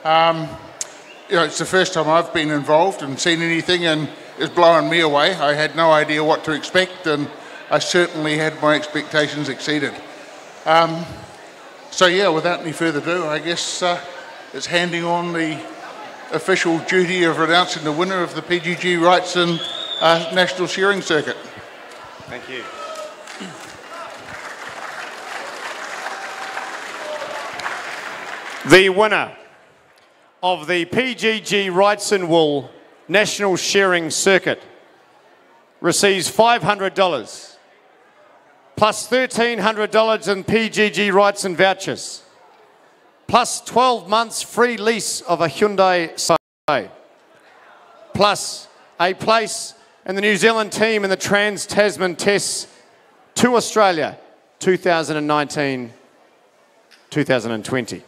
[SPEAKER 9] You know, it's the first time I've been involved and seen anything, and it's blowing me away. I had no idea what to expect, and I certainly had my expectations exceeded. So yeah, without any further ado, I guess it's handing on the official duty of announcing the winner of the PGG Wrightson National Shearing Circuit.
[SPEAKER 3] Thank you.
[SPEAKER 2] The winner of the PGG Wrightson Wool National Shearing Circuit receives $500 plus $1,300 in PGG Wrightson vouchers plus 12 months free lease of a Hyundai Scion plus a place in the New Zealand team in the Trans-Tasman Tests to Australia 2019-2020,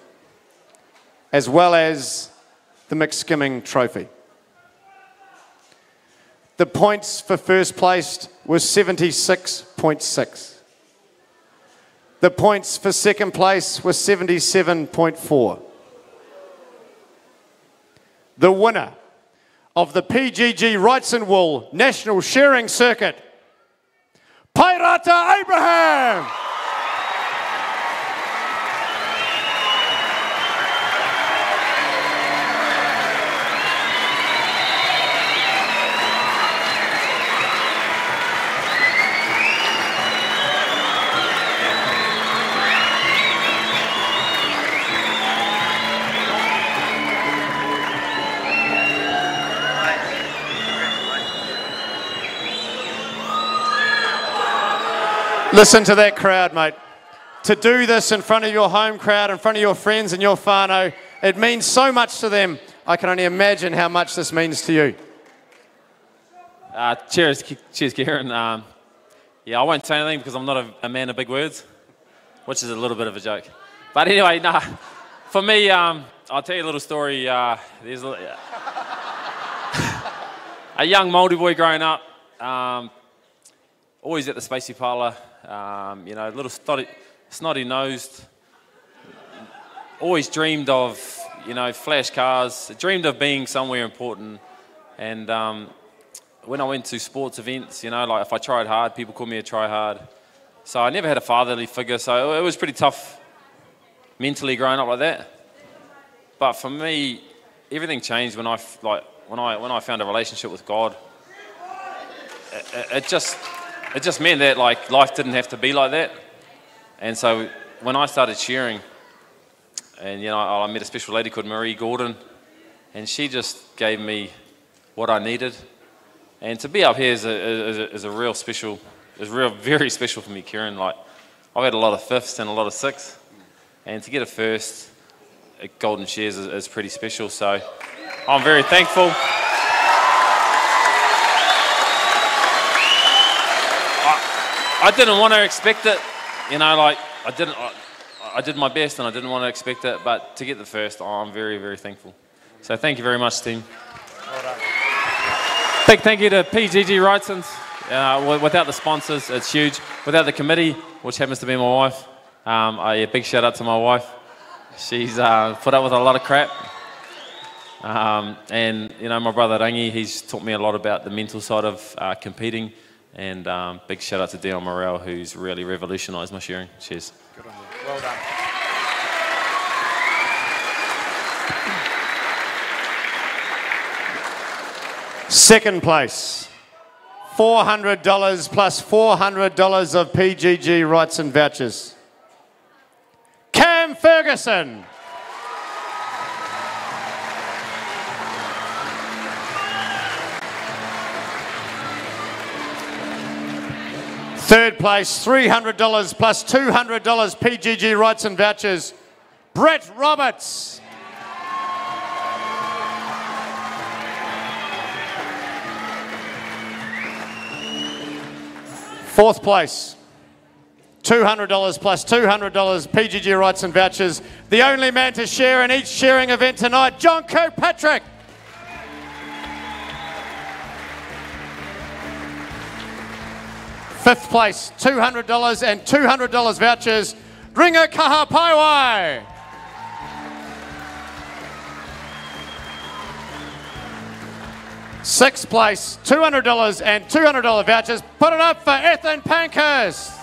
[SPEAKER 2] as well as the McSkimming Trophy. The points for first place was 76.6. The points for second place was 77.4. The winner of the PGG Wrightson Wool National Shearing Circuit, Wairarapa Abraham. Listen to that crowd, mate. To do this in front of your home crowd, in front of your friends and your whānau, it means so much to them. I can only imagine how much this means to you.
[SPEAKER 10] Cheers, Kieran. Yeah, I won't say anything because I'm not a man of big words, which is a little bit of a joke. But anyway, nah, for me, I'll tell you a little story. There's a young Māori boy growing up, always at the spacey parlour, you know, little snotty-nosed, always dreamed of, you know, flash cars, dreamed of being somewhere important. And when I went to sports events, you know, like if I tried hard, people called me a try-hard. So I never had a fatherly figure, so it was pretty tough mentally growing up like that. But for me, everything changed when I found a relationship with God. It just meant that like life didn't have to be like that. And so when I started shearing, and you know, I met a special lady called Marie Gordon, and she just gave me what I needed. And to be up here is very special for me, Kieran. Like, I've had a lot of fifths and a lot of sixths, and to get a first at Golden Shears is pretty special. So I'm very thankful. I didn't want to expect it, you know. Like I did my best, and I didn't want to expect it. But to get the first, I'm very, very thankful. So thank you very much, team.
[SPEAKER 2] Well done.
[SPEAKER 10] Big thank you to PGG Wrightsons. Without the sponsors, it's huge. Without the committee, which happens to be my wife, a big shout out to my wife. She's put up with a lot of crap. And, you know, my brother Rangi, he's taught me a lot about the mental side of competing. And big shout out to Dion Morrell, who's really revolutionised my shearing. Cheers.
[SPEAKER 2] Good on you. Well done. Second place, $400 plus $400 of PGG Wrightson vouchers. Cam Ferguson. Third place, $300 plus $200 PGG Wrightson vouchers. Brett Roberts. Fourth place, $200 plus $200 PGG Wrightson vouchers. The only man to share in each shearing event tonight, John Kirkpatrick. Fifth place, $200 and $200 vouchers, Ringa Kahapaiwai. Sixth place, $200 and $200 vouchers. Put it up for Ethan Pankhurst.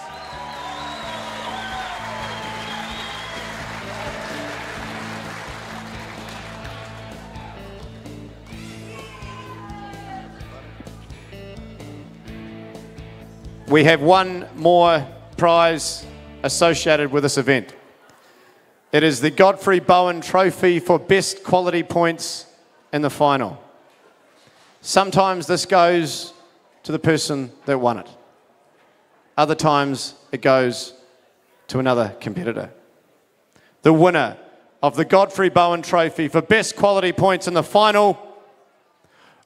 [SPEAKER 2] We have one more prize associated with this event. It is the Godfrey Bowen Trophy for best quality points in the final. Sometimes this goes to the person that won it. Other times it goes to another competitor. The winner of the Godfrey Bowen Trophy for best quality points in the final,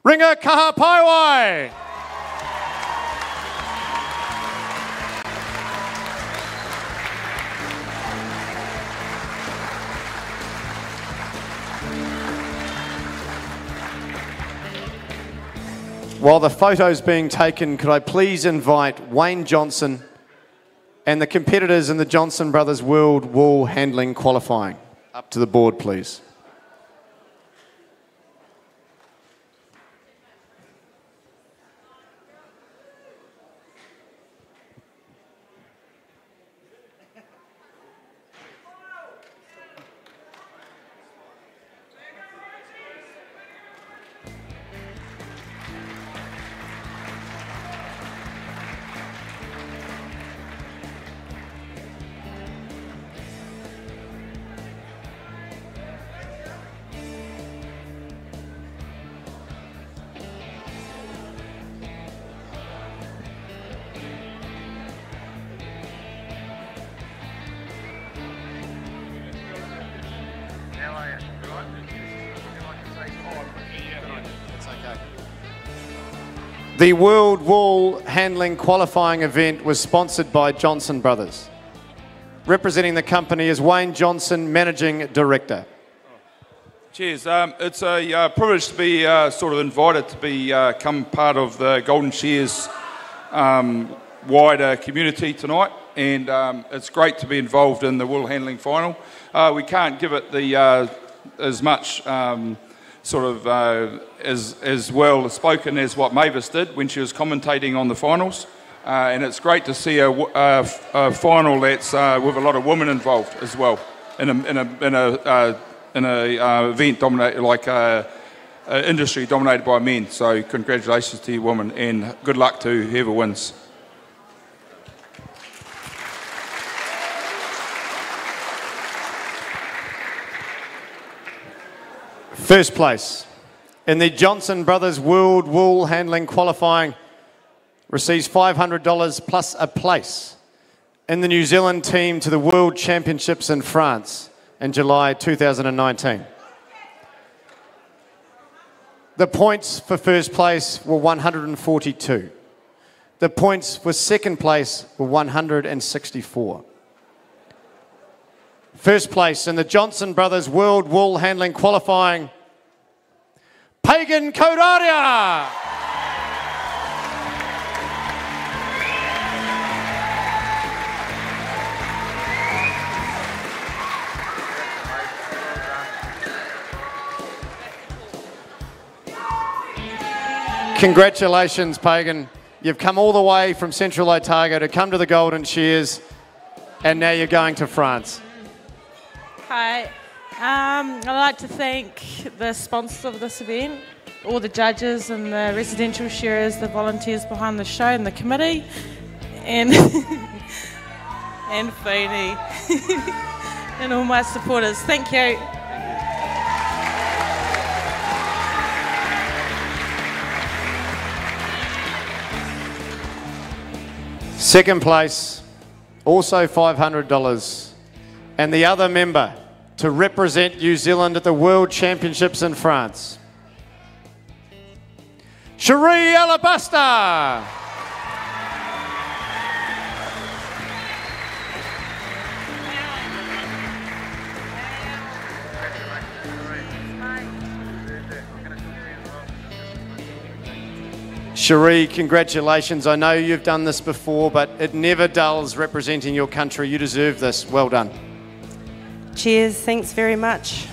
[SPEAKER 2] Ringa Kahapaiwai. While the photo's being taken, could I please invite Wayne Johnson and the competitors in the Johnson Brothers World Wool Handling qualifying up to the board, please. The World Wool Handling qualifying event was sponsored by Johnson Brothers. Representing the company is Wayne Johnson, Managing Director.
[SPEAKER 11] Cheers. It's a privilege to be sort of invited to become part of the Golden Shears wider community tonight, and it's great to be involved in the wool handling final. We can't give it the as much as well spoken as what Mavis did when she was commentating on the finals, and it's great to see a final that's with a lot of women involved as well in a event dominated like industry dominated by men. So congratulations to you women, and good luck to whoever wins.
[SPEAKER 2] First place in the Johnson Brothers World Wool Handling qualifying receives $500 plus a place in the New Zealand team to the World Championships in France in July 2019. The points for first place were 142. The points for second place were 164. First place in the Johnson Brothers World Wool Handling qualifying, Pagan Kodaria. Congratulations, Pagan. You've come all the way from Central Otago to come to the Golden Shears, and now you're going to France.
[SPEAKER 12] Hi. I'd like to thank the sponsors of this event, all the judges and the residential shearers, the volunteers behind the show and the committee, and and Feeney, and all my supporters. Thank you.
[SPEAKER 2] Second place, also $500. And the other member to represent New Zealand at the World Championships in France, Cherie Alabaster. Cherie, congratulations. I know you've done this before, but it never dulls representing your country. You deserve this. Well done.
[SPEAKER 13] Cheers, thanks very much.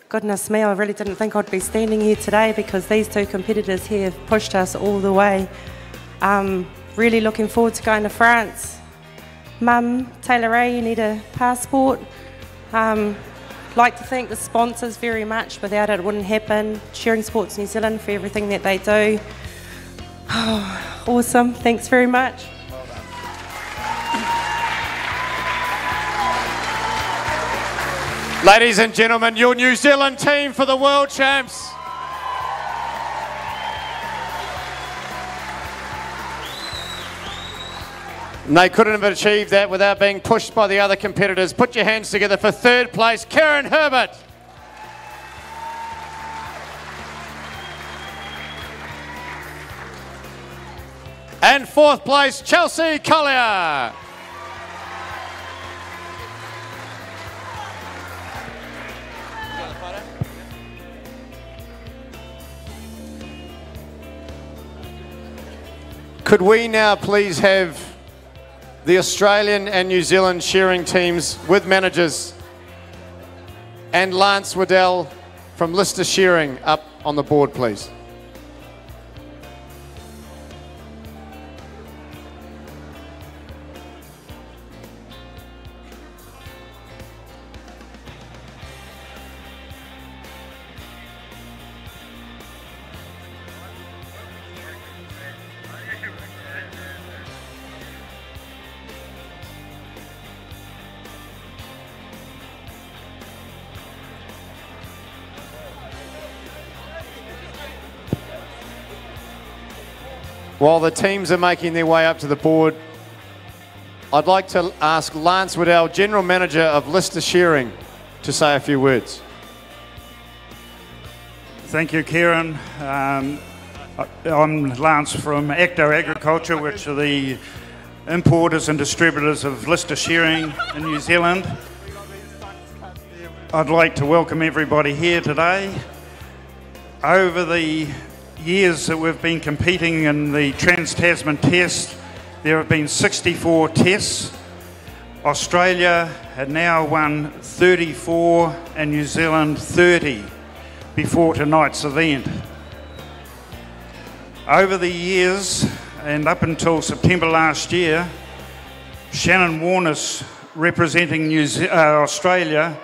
[SPEAKER 13] Goodness me, I really didn't think I'd be standing here today because these two competitors here have pushed us all the way. Really looking forward to going to France. Mum, Taylor Ray, you need a passport. Like to thank the sponsors very much. Without it, it wouldn't happen. Shearing Sports New Zealand for everything that they do. Oh, awesome, thanks very much.
[SPEAKER 2] Ladies and gentlemen, your New Zealand team for the World Champs. And they couldn't have achieved that without being pushed by the other competitors. Put your hands together for third place, Karen Herbert. And fourth place, Chelsea Collier. Could we now please have the Australian and New Zealand shearing teams with managers and Lance Waddell from Lister Shearing up on the board, please? While the teams are making their way up to the board, I'd like to ask Lance Waddell, General Manager of Lister Shearing, to say a few words.
[SPEAKER 14] Thank you, Kieran.
[SPEAKER 6] I'm Lance from Acto Agriculture, which are the importers and distributors of Lister Shearing in New Zealand. I'd like to welcome everybody here today. Over the years that we've been competing in the Trans-Tasman Test, there have been 64 tests. Australia had now won 34 and New Zealand 30 before tonight's event. Over the years and up until September last year, Shannon Warness, representing Australia,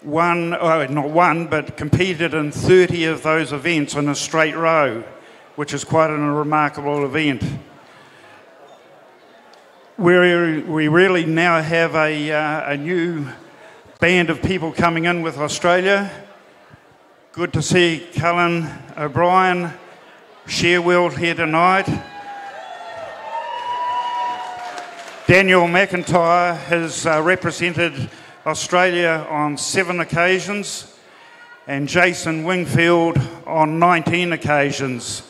[SPEAKER 6] but competed in 30 of those events in a straight row, which is quite a remarkable event. We really now have a new band of people coming in with Australia. Good to see Cullen O'Brien, Shearworld here tonight. Daniel McIntyre has represented Australia on 7 occasions and Jason Wingfield on 19 occasions.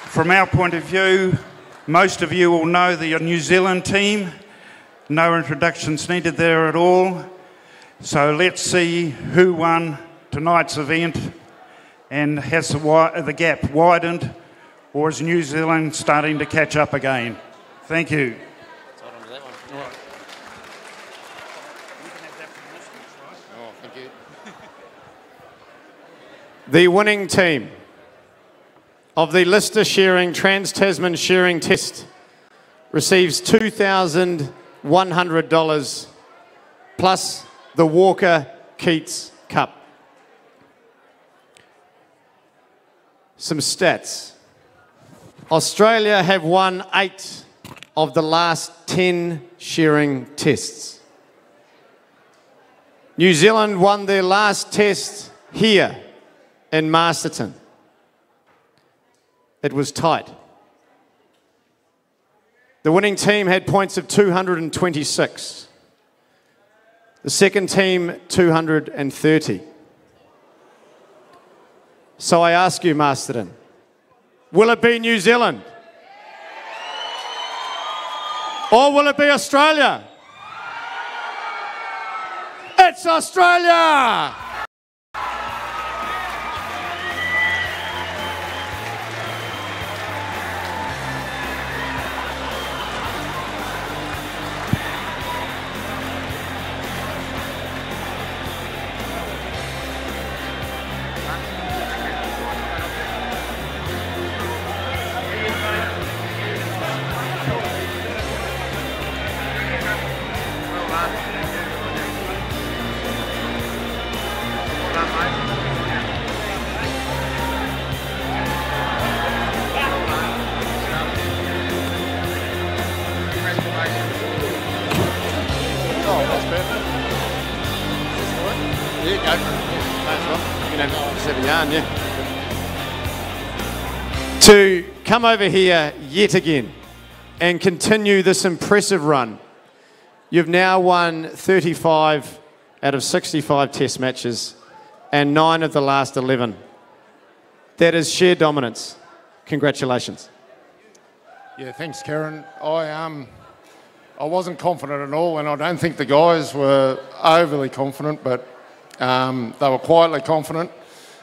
[SPEAKER 6] From our point of view, most of you will know the New Zealand team. No introductions needed there at all. So let's see who won tonight's event and has the gap widened, or is New Zealand starting to catch up again? Thank you.
[SPEAKER 2] The winning team of the Lister Shearing Trans-Tasman Shearing Test receives $2,100 plus the Walker Keats Cup. Some stats. Australia have won 8 of the last 10 shearing tests. New Zealand won their last test here in Masterton. It was tight. The winning team had points of 226. The second team, 230. So I ask you, Masterton, will it be New Zealand? Or will it be Australia? It's Australia! To come over here yet again and continue this impressive run. You've now won 35 out of 65 test matches and 9 of the last 11. That is sheer dominance. Congratulations.
[SPEAKER 14] Yeah, thanks, Karen. I wasn't confident at all, and I don't think the guys were overly confident, but they were quietly confident.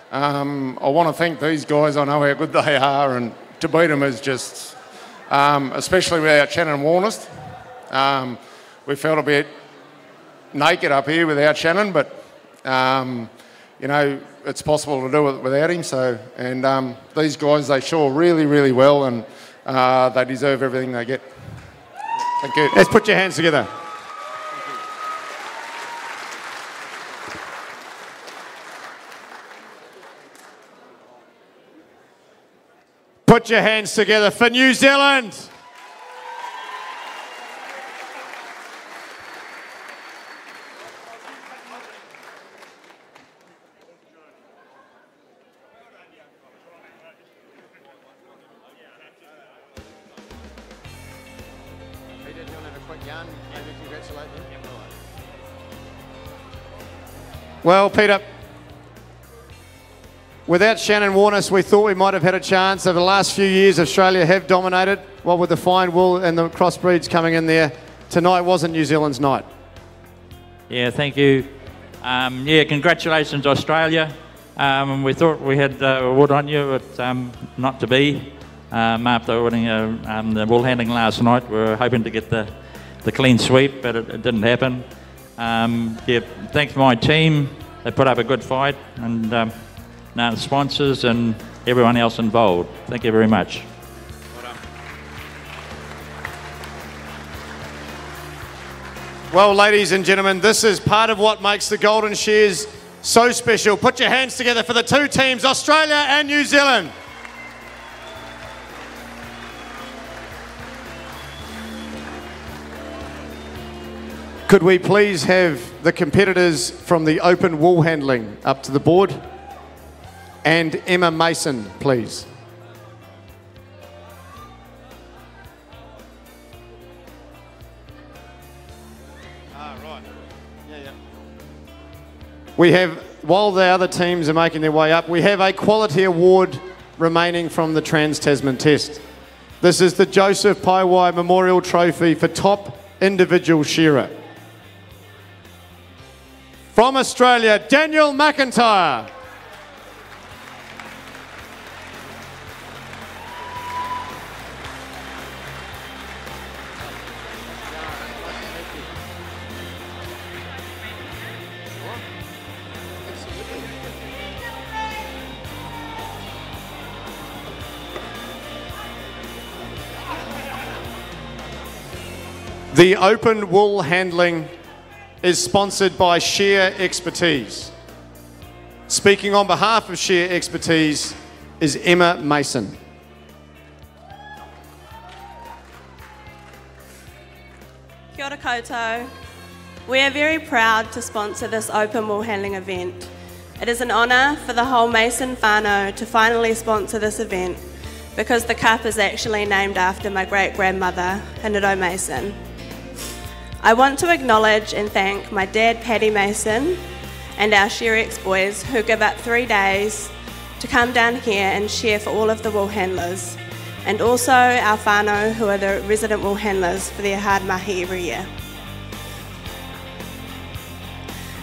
[SPEAKER 14] I want to thank these guys. I know how good they are, and to beat them is just, especially without Shannon Warness. We felt a bit naked up here without Shannon, but you know, it's possible to do it without him. So, and these guys, they shore really, really well, and they deserve everything they get. Thank you.
[SPEAKER 2] Let's put your hands together. Put your hands together for New Zealand. Well, Peter, without Shannon Warness, we thought we might have had a chance. Over the last few years, Australia have dominated. Well, with the fine wool and the crossbreeds coming in there, tonight wasn't New Zealand's night.
[SPEAKER 15] Yeah, thank you. Yeah, congratulations, Australia. We thought we had wood on you, but not to be. After winning the Woolhandling last night, we were hoping to get the clean sweep, but it didn't happen. Yeah, thanks to my team. They put up a good fight, and now the sponsors and everyone else involved. Thank you very much.
[SPEAKER 2] Well, ladies and gentlemen, this is part of what makes the Golden Shears so special. Put your hands together for the two teams, Australia and New Zealand. Could we please have the competitors from the open wool handling up to the board? And Emma Mason, please. We have, while the other teams are making their way up, we have a quality award remaining from the Trans-Tasman Test. This is the Joseph Paiwai Memorial Trophy for top individual shearer. From Australia, Daniel McIntyre. The open wool handling is sponsored by Shear Expertise. Speaking on behalf of Shear Expertise is Emma Mason.
[SPEAKER 16] Kia ora koutou. We are very proud to sponsor this open wool handling event. It is an honour for the whole Mason whānau to finally sponsor this event because the cup is actually named after my great-grandmother, Hinado Mason. I want to acknowledge and thank my dad, Paddy Mason, and our Shearex boys who give up 3 days to come down here and shear for all of the wool handlers, and also our whānau who are the resident wool handlers for their hard mahi every year.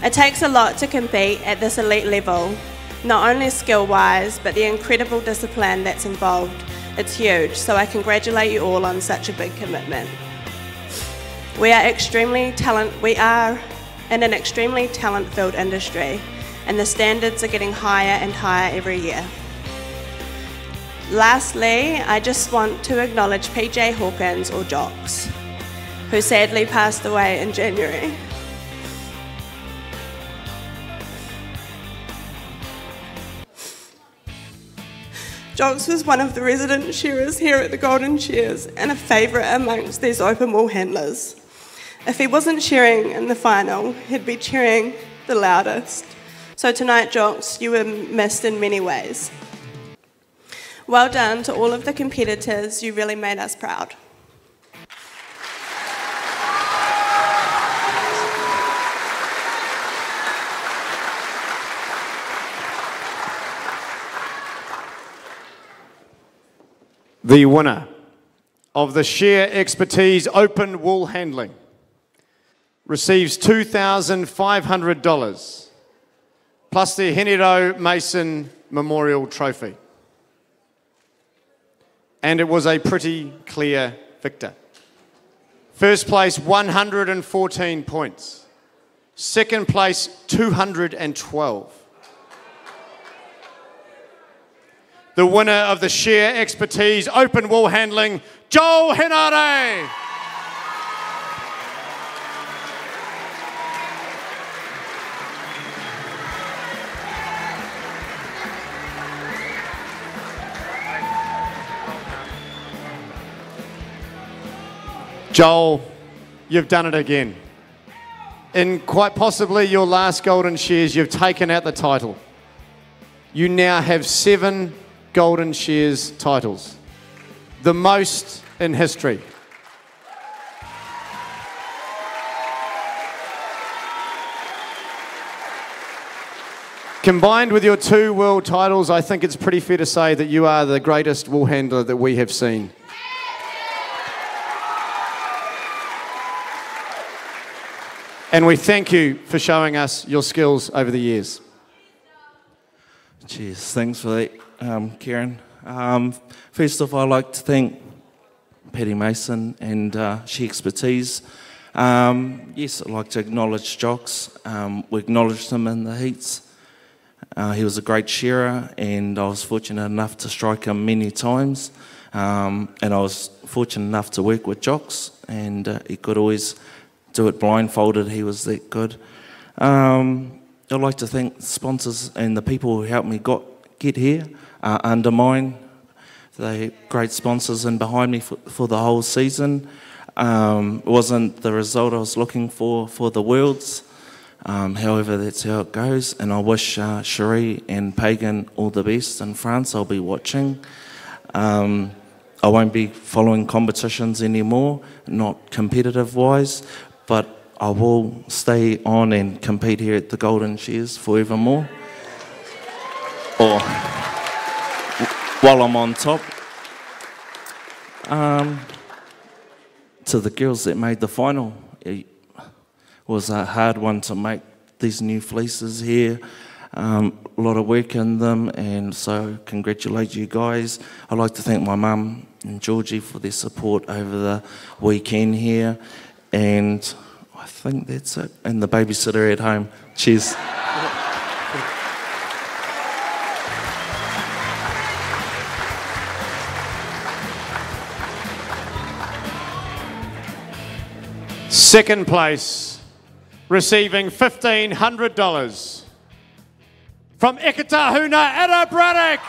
[SPEAKER 16] It takes a lot to compete at this elite level, not only skill-wise, but the incredible discipline that's involved. It's huge, so I congratulate you all on such a big commitment. We are in an extremely talent-filled industry, and the standards are getting higher and higher every year. Lastly, I just want to acknowledge PJ Hawkins, or Jocks, who sadly passed away in January. Jocks was one of the resident shearers here at the Golden Shears and a favourite amongst these open wool handlers. If he wasn't cheering in the final, he'd be cheering the loudest. So tonight, Jocks, you were missed in many ways. Well done to all of the competitors, you really made us proud. The winner of the Shear Expertise Open Wool Handling receives $2,500 plus the Hinado Mason Memorial Trophy. And it was a pretty clear victor. First place, 114 points. Second place, 212. The winner of the Shear Expertise Open Wool Handling, Joel Henare. Joel, you've done it again. In quite possibly your last Golden Shears, you've taken out the title. You now have 7 Golden Shears titles, the most in history.
[SPEAKER 2] Combined with your 2 world titles, I think it's pretty fair to say that you are the greatest wool handler that we have seen. And we thank you for showing us your skills over the years.
[SPEAKER 17] Cheers, thanks for that, Kieran. First off, I'd like to thank Paddy Mason and She Expertise. Yes, I'd like to acknowledge Jocks. We acknowledged him in the heats. He was a great shearer, and I was fortunate enough to strike him many times. And I was fortunate enough to work with Jocks, and he could always do it blindfolded. He was that good. I'd like to thank sponsors and the people who helped me get here. Undermine, they're great sponsors and behind me for the whole season. It wasn't the result I was looking for the Worlds. However, that's how it goes, and I wish Cherie and Pagan all the best in France. I'll be watching. I won't be following competitions anymore, not competitive-wise, but I will stay on and compete here at the Golden Shears forevermore, or while I'm on top. To the girls that made the final, it was a hard one to make these new fleeces here. A lot of work in them, and so congratulate you guys. I'd like to thank my mum and Georgie for their support over the weekend here, and I think that's it. And the babysitter at home. Cheers.
[SPEAKER 2] Second place, receiving $1,500 from Ekatahuna Ada Braddock.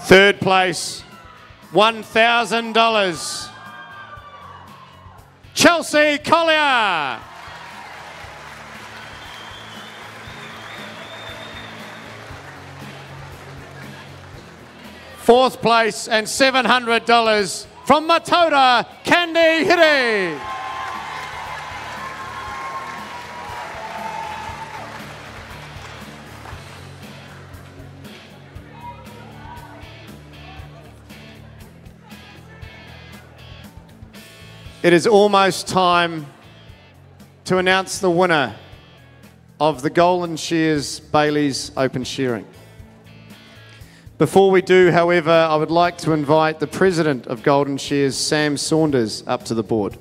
[SPEAKER 2] Third place, $1,000, Chelsea Collier. Fourth place and $700 from Matoda, Candy Hiri. It is almost time to announce the winner of the Golden Shears Bayleys Open Shearing. Before we do, however, I would like to invite the President of Golden Shears, Sam Saunders, up to the board.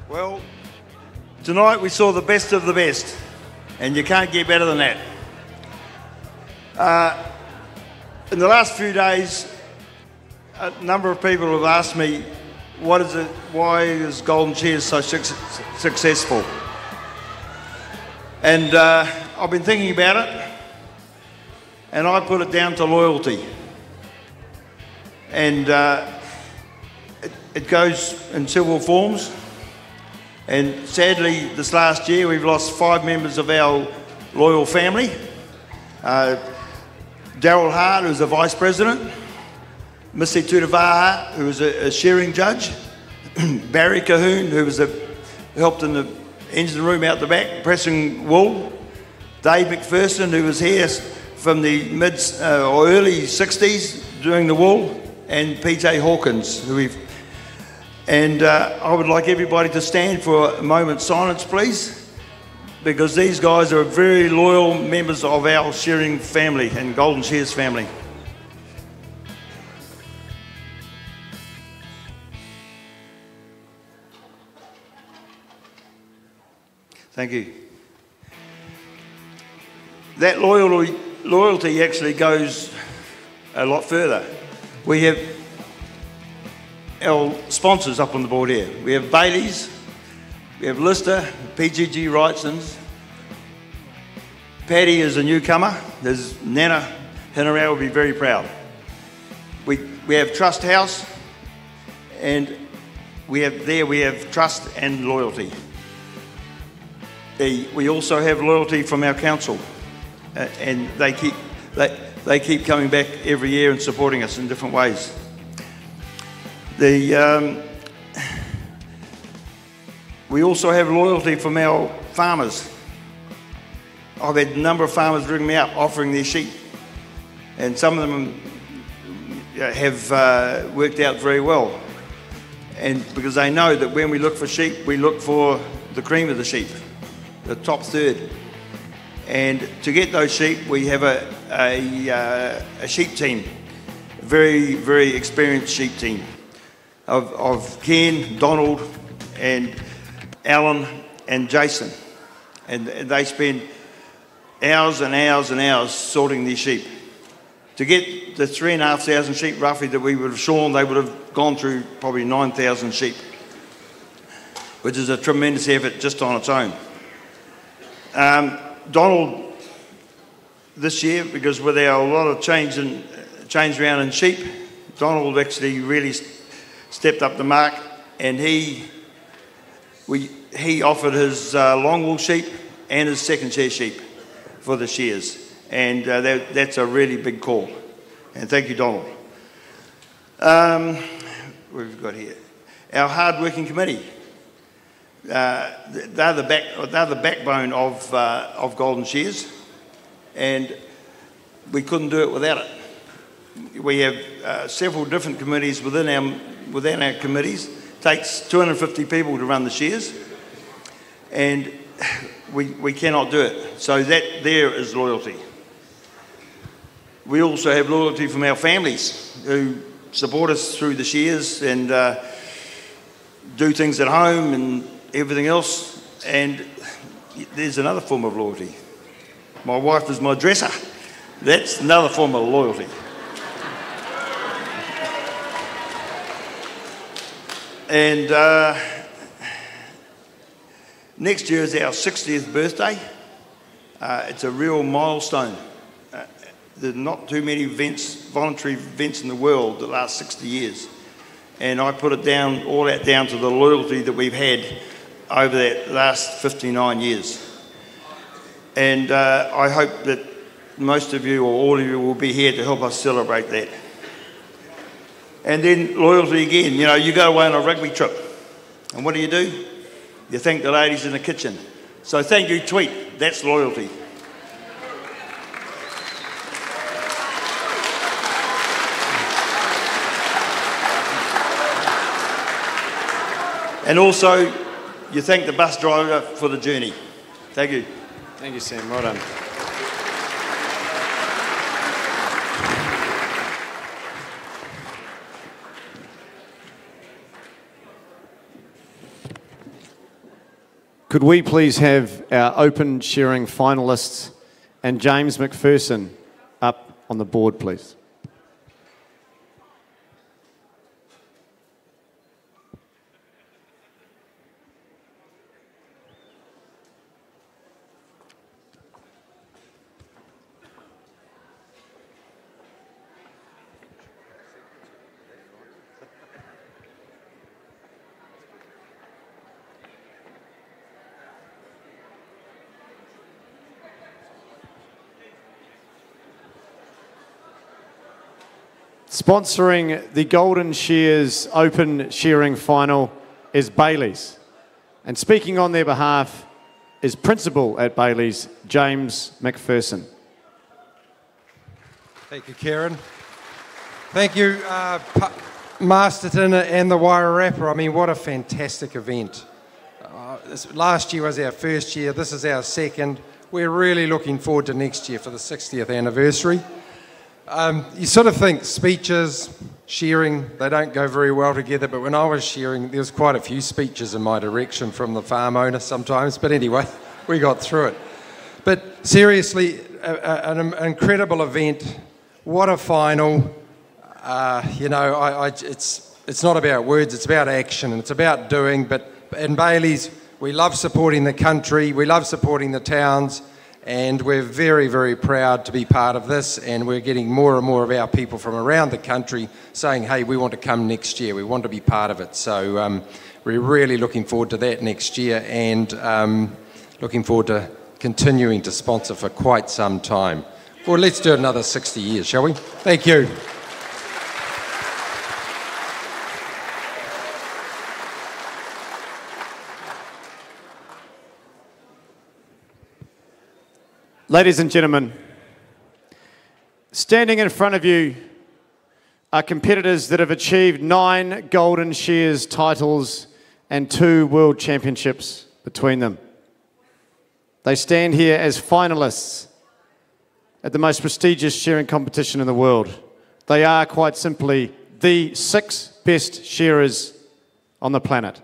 [SPEAKER 18] Well, tonight we saw the best of the best, and you can't get better than that. In the last few days, a number of people have asked me, why is Golden Shears so successful? And I've been thinking about it, and I put it down to loyalty. And it goes in several forms. And sadly, this last year, we've lost 5 members of our loyal family. Daryl Hart, who's a vice president. Missy Tutavaha, who was a shearing judge. Barry Cahoon, who was helped in the engine room out the back, pressing wool. Dave McPherson, who was here from the mid or early 60s doing the wool. And PJ Hawkins, who we've... And I would like everybody to stand for a moment's silence, please, because these guys are very loyal members of our shearing family and Golden Shears family. Thank you. That loyalty actually goes a lot further. We have our sponsors up on the board here. We have Bayleys, we have Lister, PGG Wrightsons. Paddy is a newcomer. There's Nana Hinarau will be very proud. We have Trust House, and we have trust and loyalty. We also have loyalty from our council, and they keep coming back every year and supporting us in different ways. We also have loyalty from our farmers. I've had a number of farmers ring me up offering their sheep, and some of them have worked out very well. And because they know that when we look for sheep, we look for the cream of the sheep, the top third. And to get those sheep, we have a sheep team, a very, very experienced sheep team of Ken, Donald, and Alan and Jason. And they spend hours and hours and hours sorting these sheep. To get the 3,500 sheep roughly that we would have shorn, they would have gone through probably 9,000 sheep, which is a tremendous effort just on its own. Donald, this year, because with a lot of change around in sheep, Donald actually really stepped up the mark, and he offered his long wool sheep and his second chair sheep for the shears. And that's a really big call. And thank you, Donald. What have we got here? Our hard-working committee. They're the backbone of Golden Shears, and we couldn't do it without it. We have several different committees within our committees. It takes 250 people to run the shears, and we cannot do it. So that there is loyalty. We also have loyalty from our families who support us through the shears and do things at home and everything else. And there's another form of loyalty. My wife is my dresser. That's another form of loyalty. And next year is our 60th birthday. It's a real milestone. There's not too many voluntary events in the world the last 60 years. And I put it down, all that down to the loyalty that we've had over that last 59 years. And I hope that most of you or all of you will be here to help us celebrate that. And then loyalty again, you know, you go away on a rugby trip. And what do? You thank the ladies in the kitchen. So thank you, Tweet. That's loyalty. And also, you thank the bus driver for the journey. Thank you.
[SPEAKER 2] Thank you, Sam. Well done. Could we please have our open shearing finalists and James McPherson up on the board, please? Sponsoring the Golden Shears Open Shearing Final is Bayleys. And speaking on their behalf is Principal at Bayleys, James McPherson.
[SPEAKER 19] Thank you, Kieran. Thank you, Masterton and the Wairarapa. I mean, what a fantastic event. Last year was our first year. This is our second. We're really looking forward to next year for the 60th anniversary. You sort of think speeches, shearing, they don't go very well together, but when I was shearing, there was quite a few speeches in my direction from the farm owner sometimes, but anyway, we got through it. But seriously, an incredible event. What a final. You know, it's it's not about words, it's about action, and it's about doing. But in Bayleys, we love supporting the country, we love supporting the towns, and we're very, very proud to be part of this, and we're getting more and more of our people from around the country saying, hey, we want to come next year, we want to be part of it. So we're really looking forward to that next year, and looking forward to continuing to sponsor for quite some time. Well, let's do it another 60 years, shall we? Thank you.
[SPEAKER 2] Ladies and gentlemen, standing in front of you are competitors that have achieved 9 Golden Shears titles and 2 World Championships between them. They stand here as finalists at the most prestigious shearing competition in the world. They are, quite simply, the 6 best shearers on the planet.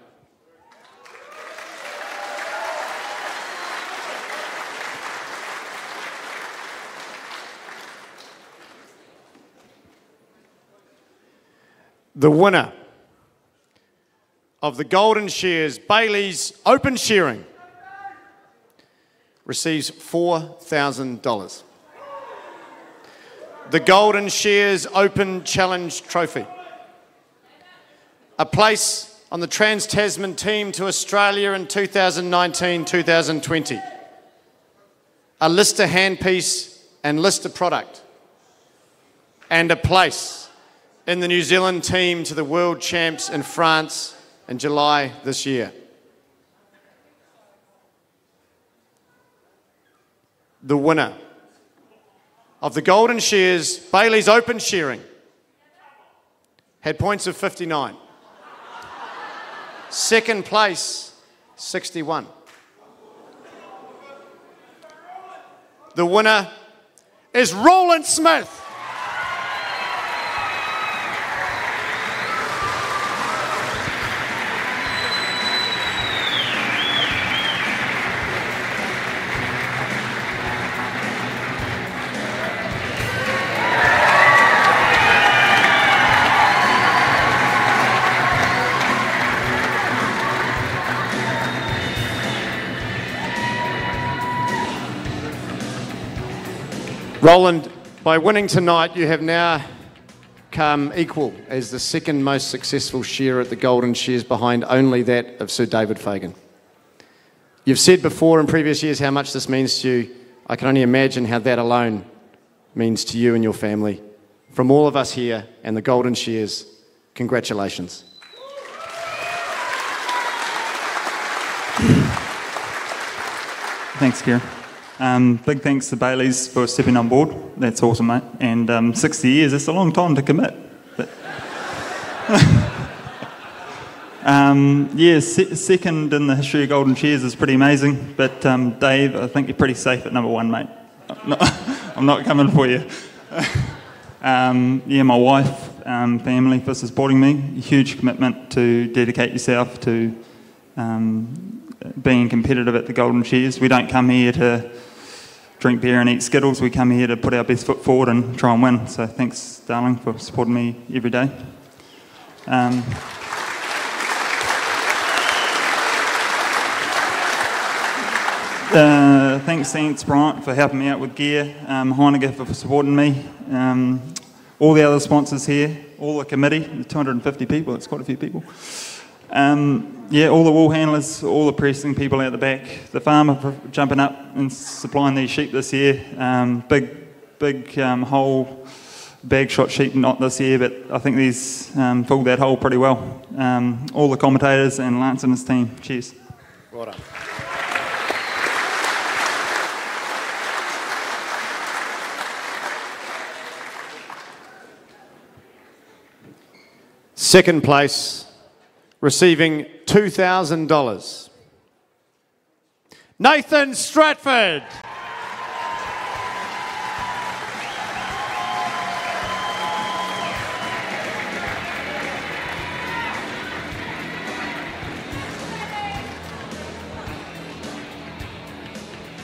[SPEAKER 2] The winner of the Golden Shears Bayleys Open Shearing receives $4,000. The Golden Shears Open Challenge Trophy. A place on the Trans-Tasman team to Australia in 2019-2020. A Lister handpiece and Lister product. And a place in the New Zealand team to the World Champs in France in July this year. The winner of the Golden Shears Bayleys Open Shearing had points of 59. Second place, 61. The winner is Roland Smith. Roland, by winning tonight, you have now come equal as the second most successful shearer at the Golden Shears, behind only that of Sir David Fagan. You've said before in previous years how much this means to you. I can only imagine how that alone means to you and your family. From all of us here and the Golden Shears, congratulations.
[SPEAKER 20] Thanks, Kieran. Big thanks to Bayleys for stepping on board. That's awesome, mate. And 60 years, it's a long time to commit. But yeah, second in the history of Golden Shears is pretty amazing. But Dave, I think you're pretty safe at number 1, mate. I'm not coming for you. Yeah, my wife, family for supporting me. A huge commitment to dedicate yourself to being competitive at the Golden Shears. We don't come here to drink beer and eat Skittles. We come here to put our best foot forward and try and win. So thanks, darling, for supporting me every day. Thanks Bryant for helping me out with gear, Heineke for supporting me, all the other sponsors here, all the committee, 250 people, it's quite a few people. Yeah, all the wool handlers, all the pressing people out the back, the farmer for jumping up and supplying these sheep this year. Big whole bag shot sheep, not this year, but I think these filled that hole pretty well. All the commentators and Lance and his team, cheers.
[SPEAKER 2] Well done. Second place, receiving $2,000. Nathan Stratford.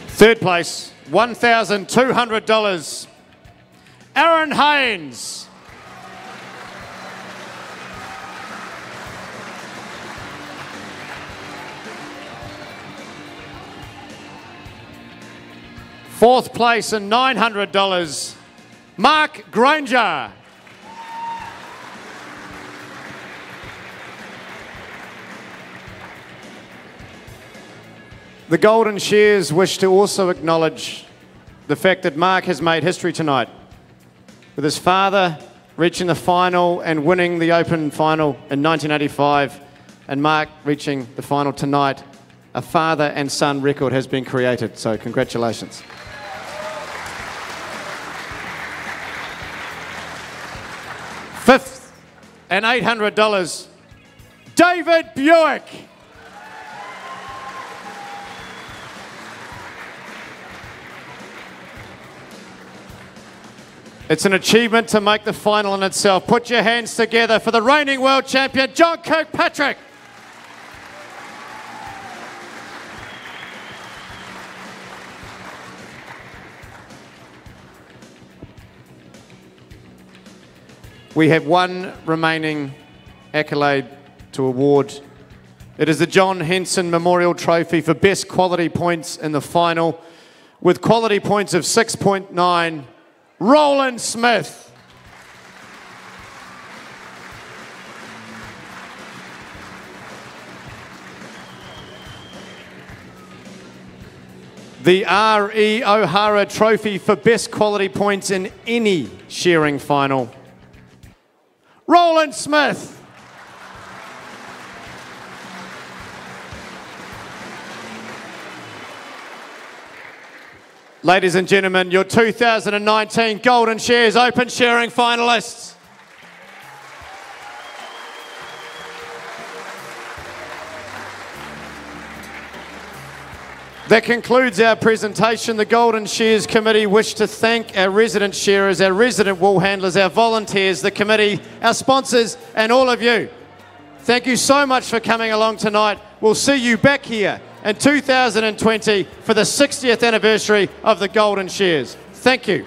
[SPEAKER 2] Third place, $1,200. Aaron Haynes. Fourth place and $900, Mark Granger. The Golden Shears wish to also acknowledge the fact that Mark has made history tonight, with his father reaching the final and winning the Open final in 1985, and Mark reaching the final tonight. A father and son record has been created, so congratulations. Fifth and $800, David Buick. It's an achievement to make the final in itself. Put your hands together for the reigning world champion, John Kirkpatrick. We have one remaining accolade to award. It is the John Henson Memorial Trophy for best quality points in the final, with quality points of 6.9. Roland Smith. The R.E. O'Hara Trophy for best quality points in any shearing final. Roland Smith. Ladies and gentlemen, your 2019 Golden Shears Open Shearing finalists. That concludes our presentation. The Golden Shears Committee wish to thank our resident shearers, our resident wool handlers, our volunteers, the committee, our sponsors, and all of you. Thank you so much for coming along tonight. We'll see you back here in 2020 for the 60th anniversary of the Golden Shears. Thank you.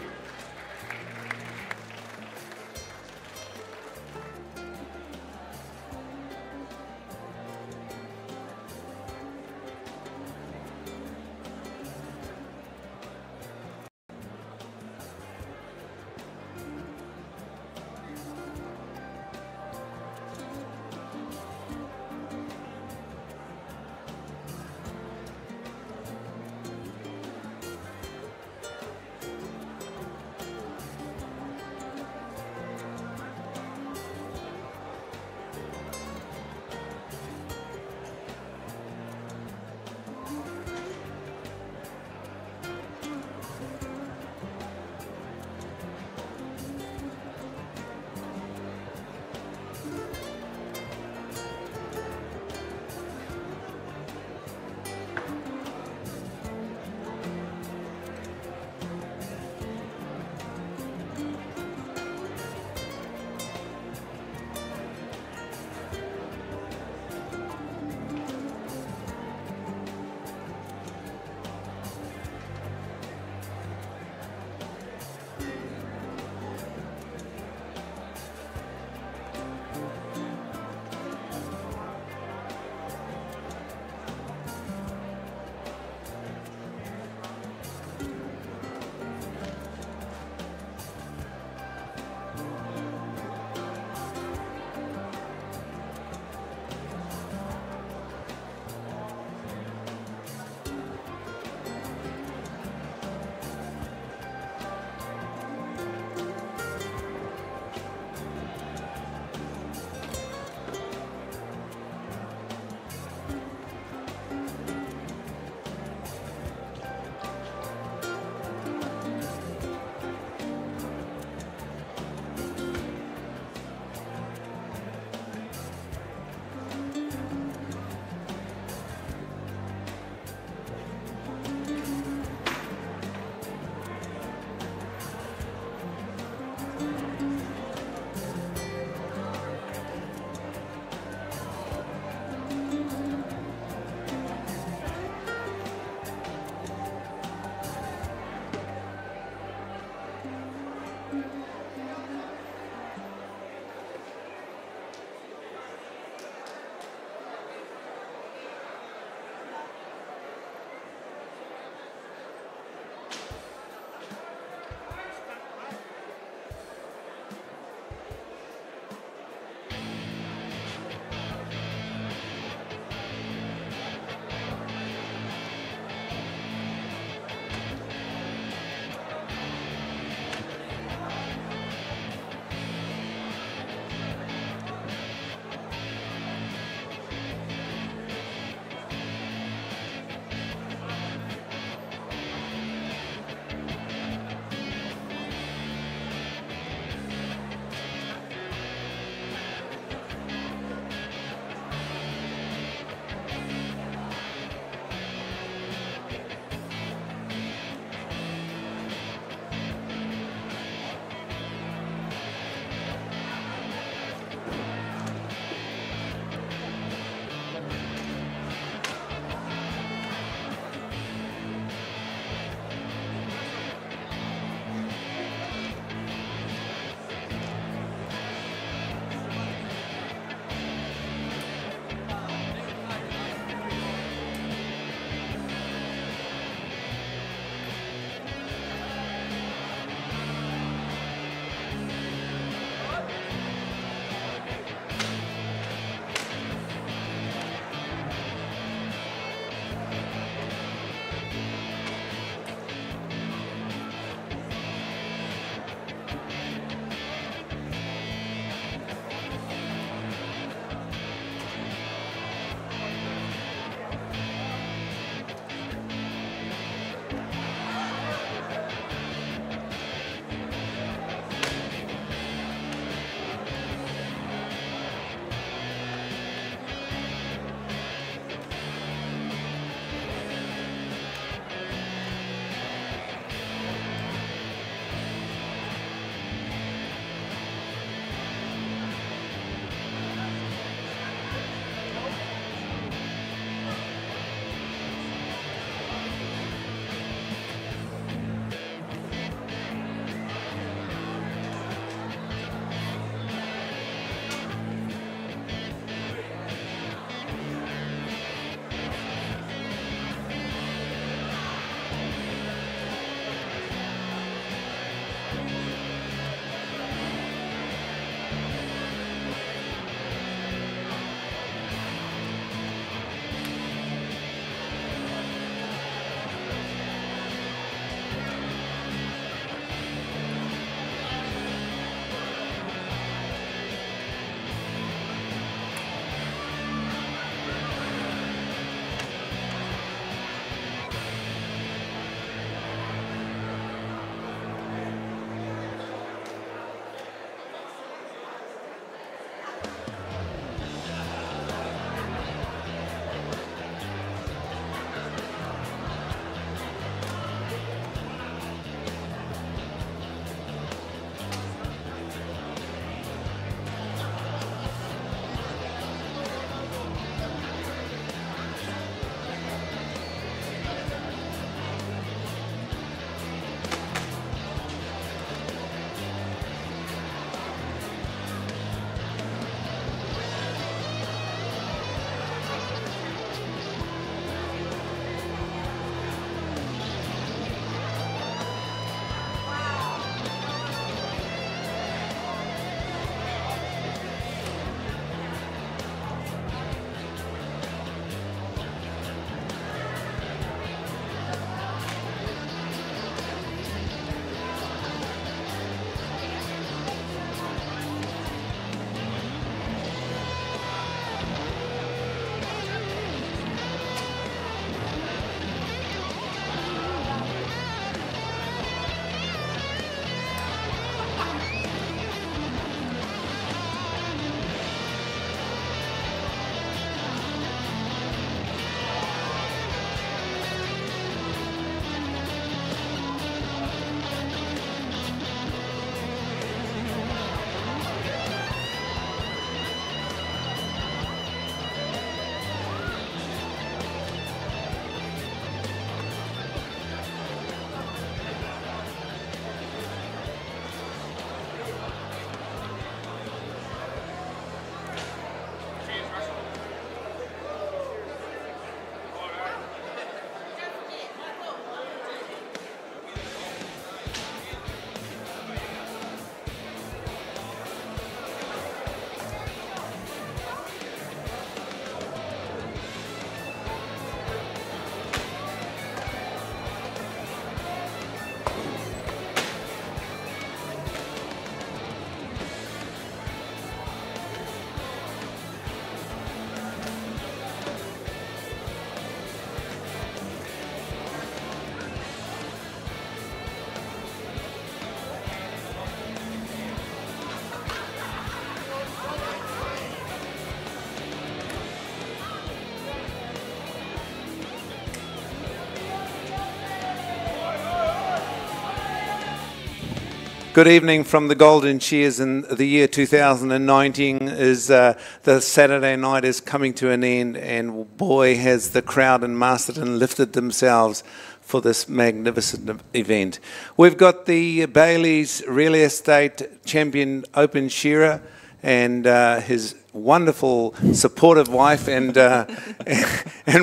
[SPEAKER 3] Good evening from the Golden Shears in the year 2019 is the Saturday night is coming to an end, and boy has the crowd in Masterton lifted themselves for this magnificent event. We've got the Bayleys Real Estate Champion Open Shearer and his wonderful supportive wife and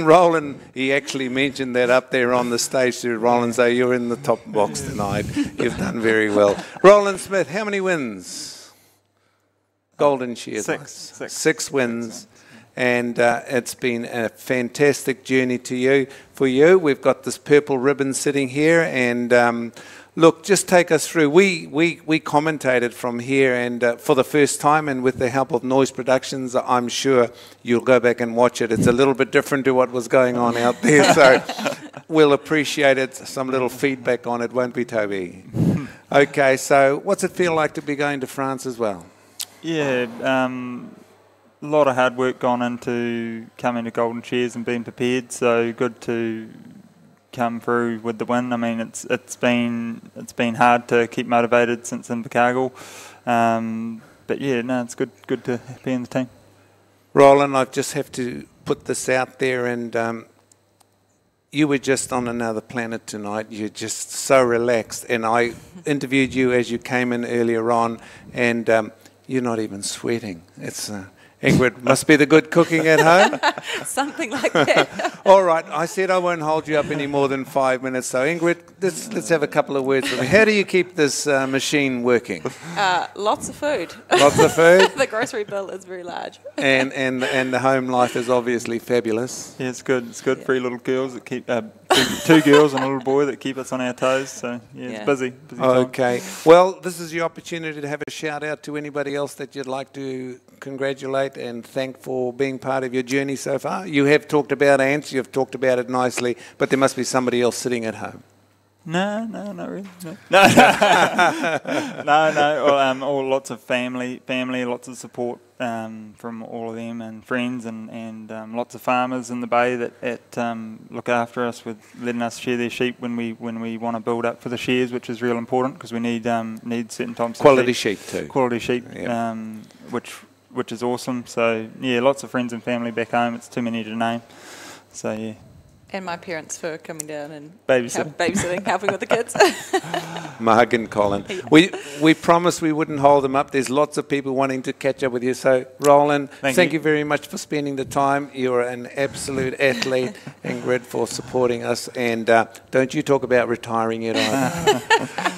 [SPEAKER 3] Roland. He actually mentioned that up there on the stage to Roland, so you're in the top box tonight. You've done very well. Roland Smith, how many wins? Golden Shears. Six wins. And it's been a fantastic journey for you. We've got this purple ribbon sitting here, and look, just take us through. We commentated from here, and for the first time, and with the help of Noise Productions, I'm sure you'll go back and watch it. It's a little bit different to what was going on out there, so we'll appreciate it. Some little feedback on it, won't we, Toby? Okay, so what's it feel like to be going to France as well?
[SPEAKER 20] Yeah, a lot of hard work gone into coming to Golden Shears and being prepared, so good to come through with the win. I mean, it's been hard to keep motivated since Invercargill, but yeah, no, it's good to be in the team.
[SPEAKER 3] Roland, I just have to put this out there, and you were just on another planet tonight. You're just so relaxed, and I interviewed you as you came in earlier on, and you're not even sweating. It's Ingrid, must be the good cooking at home?
[SPEAKER 21] Something like that.
[SPEAKER 3] All right, I said I won't hold you up any more than 5 minutes. So Ingrid, let's have a couple of words with me. How do you keep this machine working?
[SPEAKER 21] Lots of food.
[SPEAKER 3] Lots of food?
[SPEAKER 21] The grocery bill is very large.
[SPEAKER 3] And the home life is obviously fabulous.
[SPEAKER 20] Yeah, it's good. It's good. 3 little girls that keep, two girls and a little boy that keep us on our toes. So yeah, it's busy time.
[SPEAKER 3] Okay. Well, this is your opportunity to have a shout out to anybody else that you'd like to congratulate and thank for being part of your journey so far. You have talked about ants, you've talked about it nicely, but there must be somebody else sitting at home.
[SPEAKER 20] No, not really. No. All lots of family, lots of support from all of them and friends, and lots of farmers in the bay that look after us with letting us shear their sheep when we want to build up for the shears, which is real important because we need certain types of
[SPEAKER 3] quality sheep too.
[SPEAKER 20] Quality sheep, yeah. Which is awesome. So yeah, lots of friends and family back home. It's too many to name. So yeah.
[SPEAKER 21] And my parents for coming down and
[SPEAKER 20] babysitting,
[SPEAKER 21] helping with the kids.
[SPEAKER 3] Mark and Colin. We promised we wouldn't hold them up. There's lots of people wanting to catch up with you. So, Roland, thank you very much for spending the time. You're an absolute athlete. Ingrid, for supporting us. And don't you talk about retiring yet either.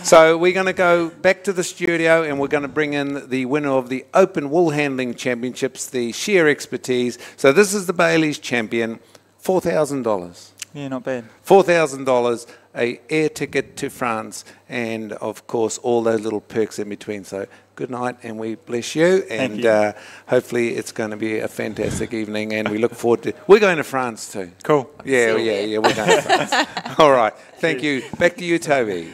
[SPEAKER 3] So we're going to go back to the studio, and we're going to bring in the winner of the Open Woolhandling Championships, the sheer expertise. So this is the Bayleys champion. $4,000.
[SPEAKER 20] Yeah, not bad.
[SPEAKER 3] $4,000, a air ticket to France, and of course all those little perks in between. So good night, and we bless you. And hopefully it's going to be a fantastic evening, and we look forward to. We're going to France too.
[SPEAKER 20] Cool.
[SPEAKER 3] Yeah. We're going to France. All right. Thank you. Back to you, Toby.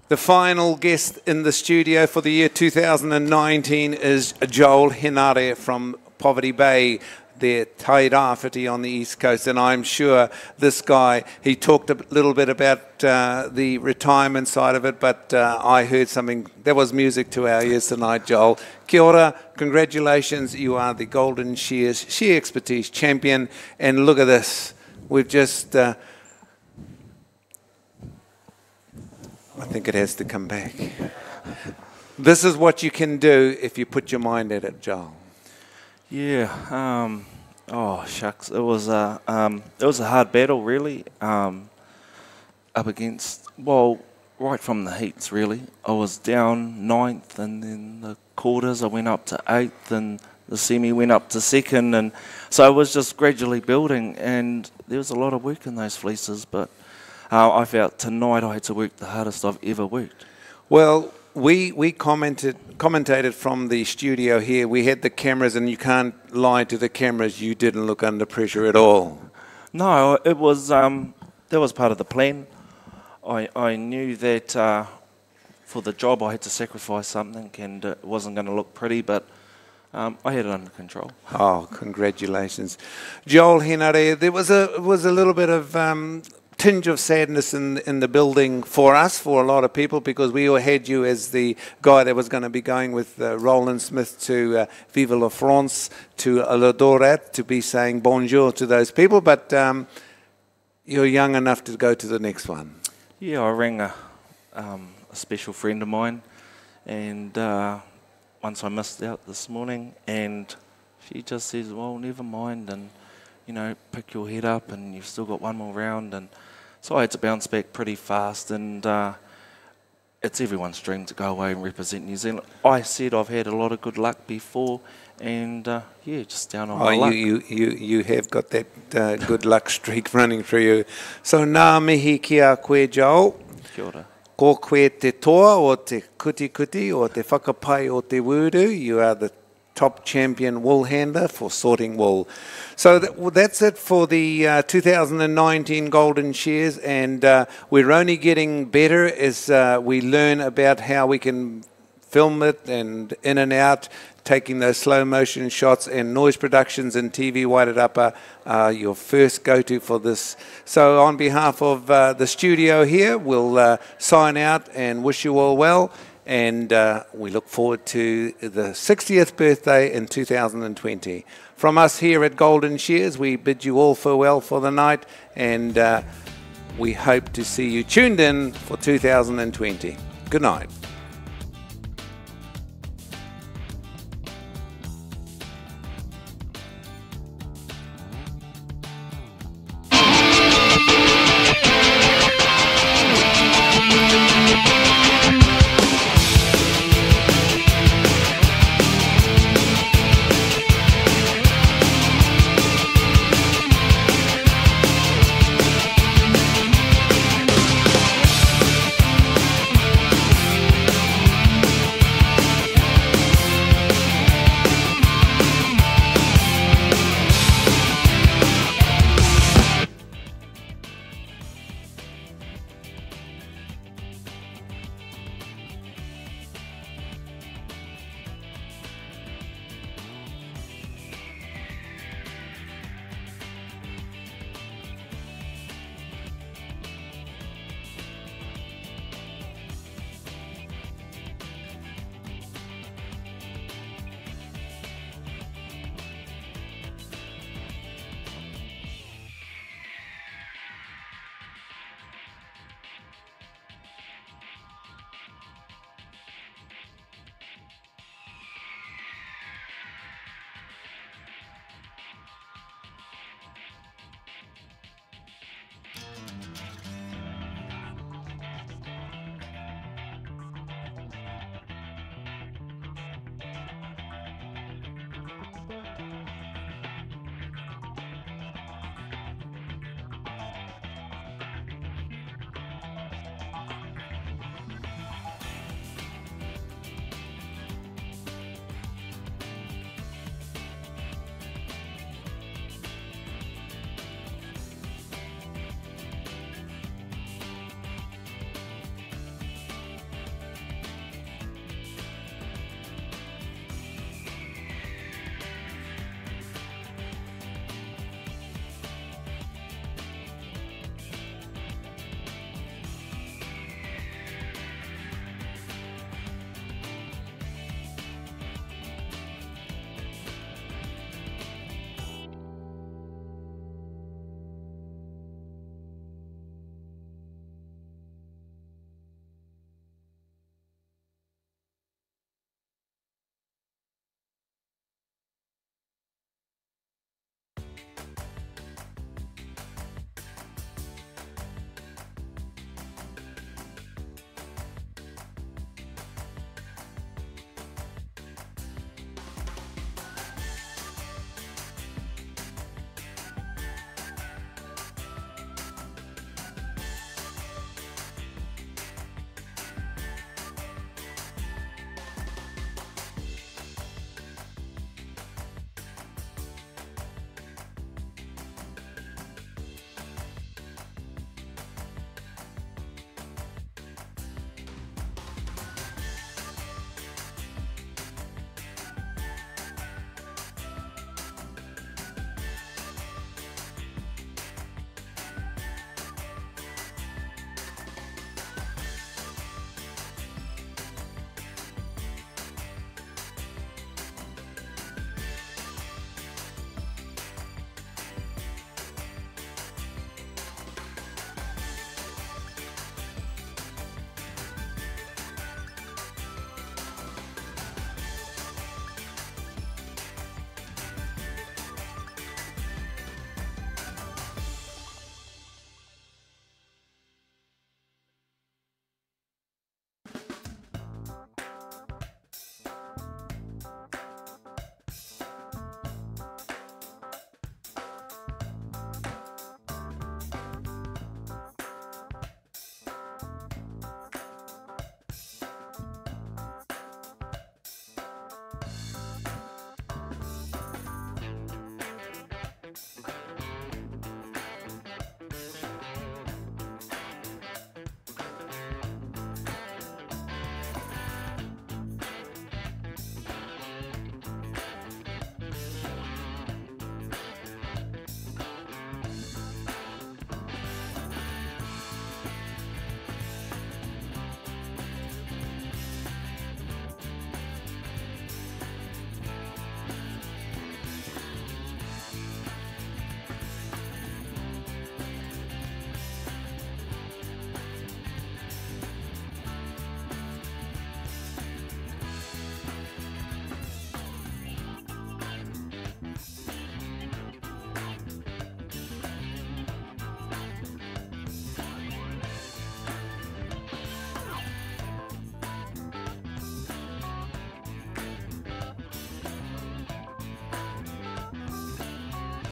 [SPEAKER 3] The final guest in the studio for the year 2019 is Joel Henare from Poverty Bay, their Tairāwhiti on the East Coast. And I'm sure this guy, he talked a little bit about the retirement side of it, but I heard something, there was music to our ears tonight, Joel. Kia ora, congratulations, you are the Golden Shears Shear Expertise Champion. And look at this, we've just... I think it has to come back. This is what you can do if you put your mind at it, Joel.
[SPEAKER 17] Yeah. Oh shucks, it was a hard battle, really. Up against, well, right from the heats, really. I was down 9th, and then the quarters I went up to 8th, and the semi went up to 2nd, and so I was just gradually building, and there was a lot of work in those fleeces, but I felt tonight I had to work the hardest I've ever worked.
[SPEAKER 3] Well, we commentated from the studio here. We had the cameras, and you can't lie to the cameras. You didn't look under pressure at all.
[SPEAKER 17] No, it was that was part of the plan. I knew that for the job I had to sacrifice something, and it wasn't going to look pretty, but I had it under control.
[SPEAKER 3] Oh, congratulations. Joel Henare, there was a little bit of tinge of sadness in the building for us, for a lot of people, because we all had you as the guy that was going to be going with Roland Smith to Vive la France, to L'Adorat, to be saying bonjour to those people, but you're young enough to go to the next one.
[SPEAKER 17] Yeah, I rang a special friend of mine, and once I missed out this morning, and she just says, well, never mind, and, you know, pick your head up, and you've still got one more round, and so I had to bounce back pretty fast, and it's everyone's dream to go away and represent New Zealand. I said I've had a lot of good luck before, and yeah, just down on my luck.
[SPEAKER 3] You have got that good luck streak running through you. So nā mihi ki a koe, Joel.
[SPEAKER 17] Kia ora.
[SPEAKER 3] Ko koe te toa o te kuti o te whakapai o te wuru. You are the top champion wool handler for sorting wool. So that's it for the 2019 Golden Shears, and we're only getting better as we learn about how we can film it and in and out, taking those slow motion shots, and noise productions and TV Wairarapa are your first go-to for this. So on behalf of the studio here, we'll sign out and wish you all well, and we look forward to the 60th birthday in 2020. From us here at Golden Shears, we bid you all farewell for the night, and we hope to see you tuned in for 2020. Good night.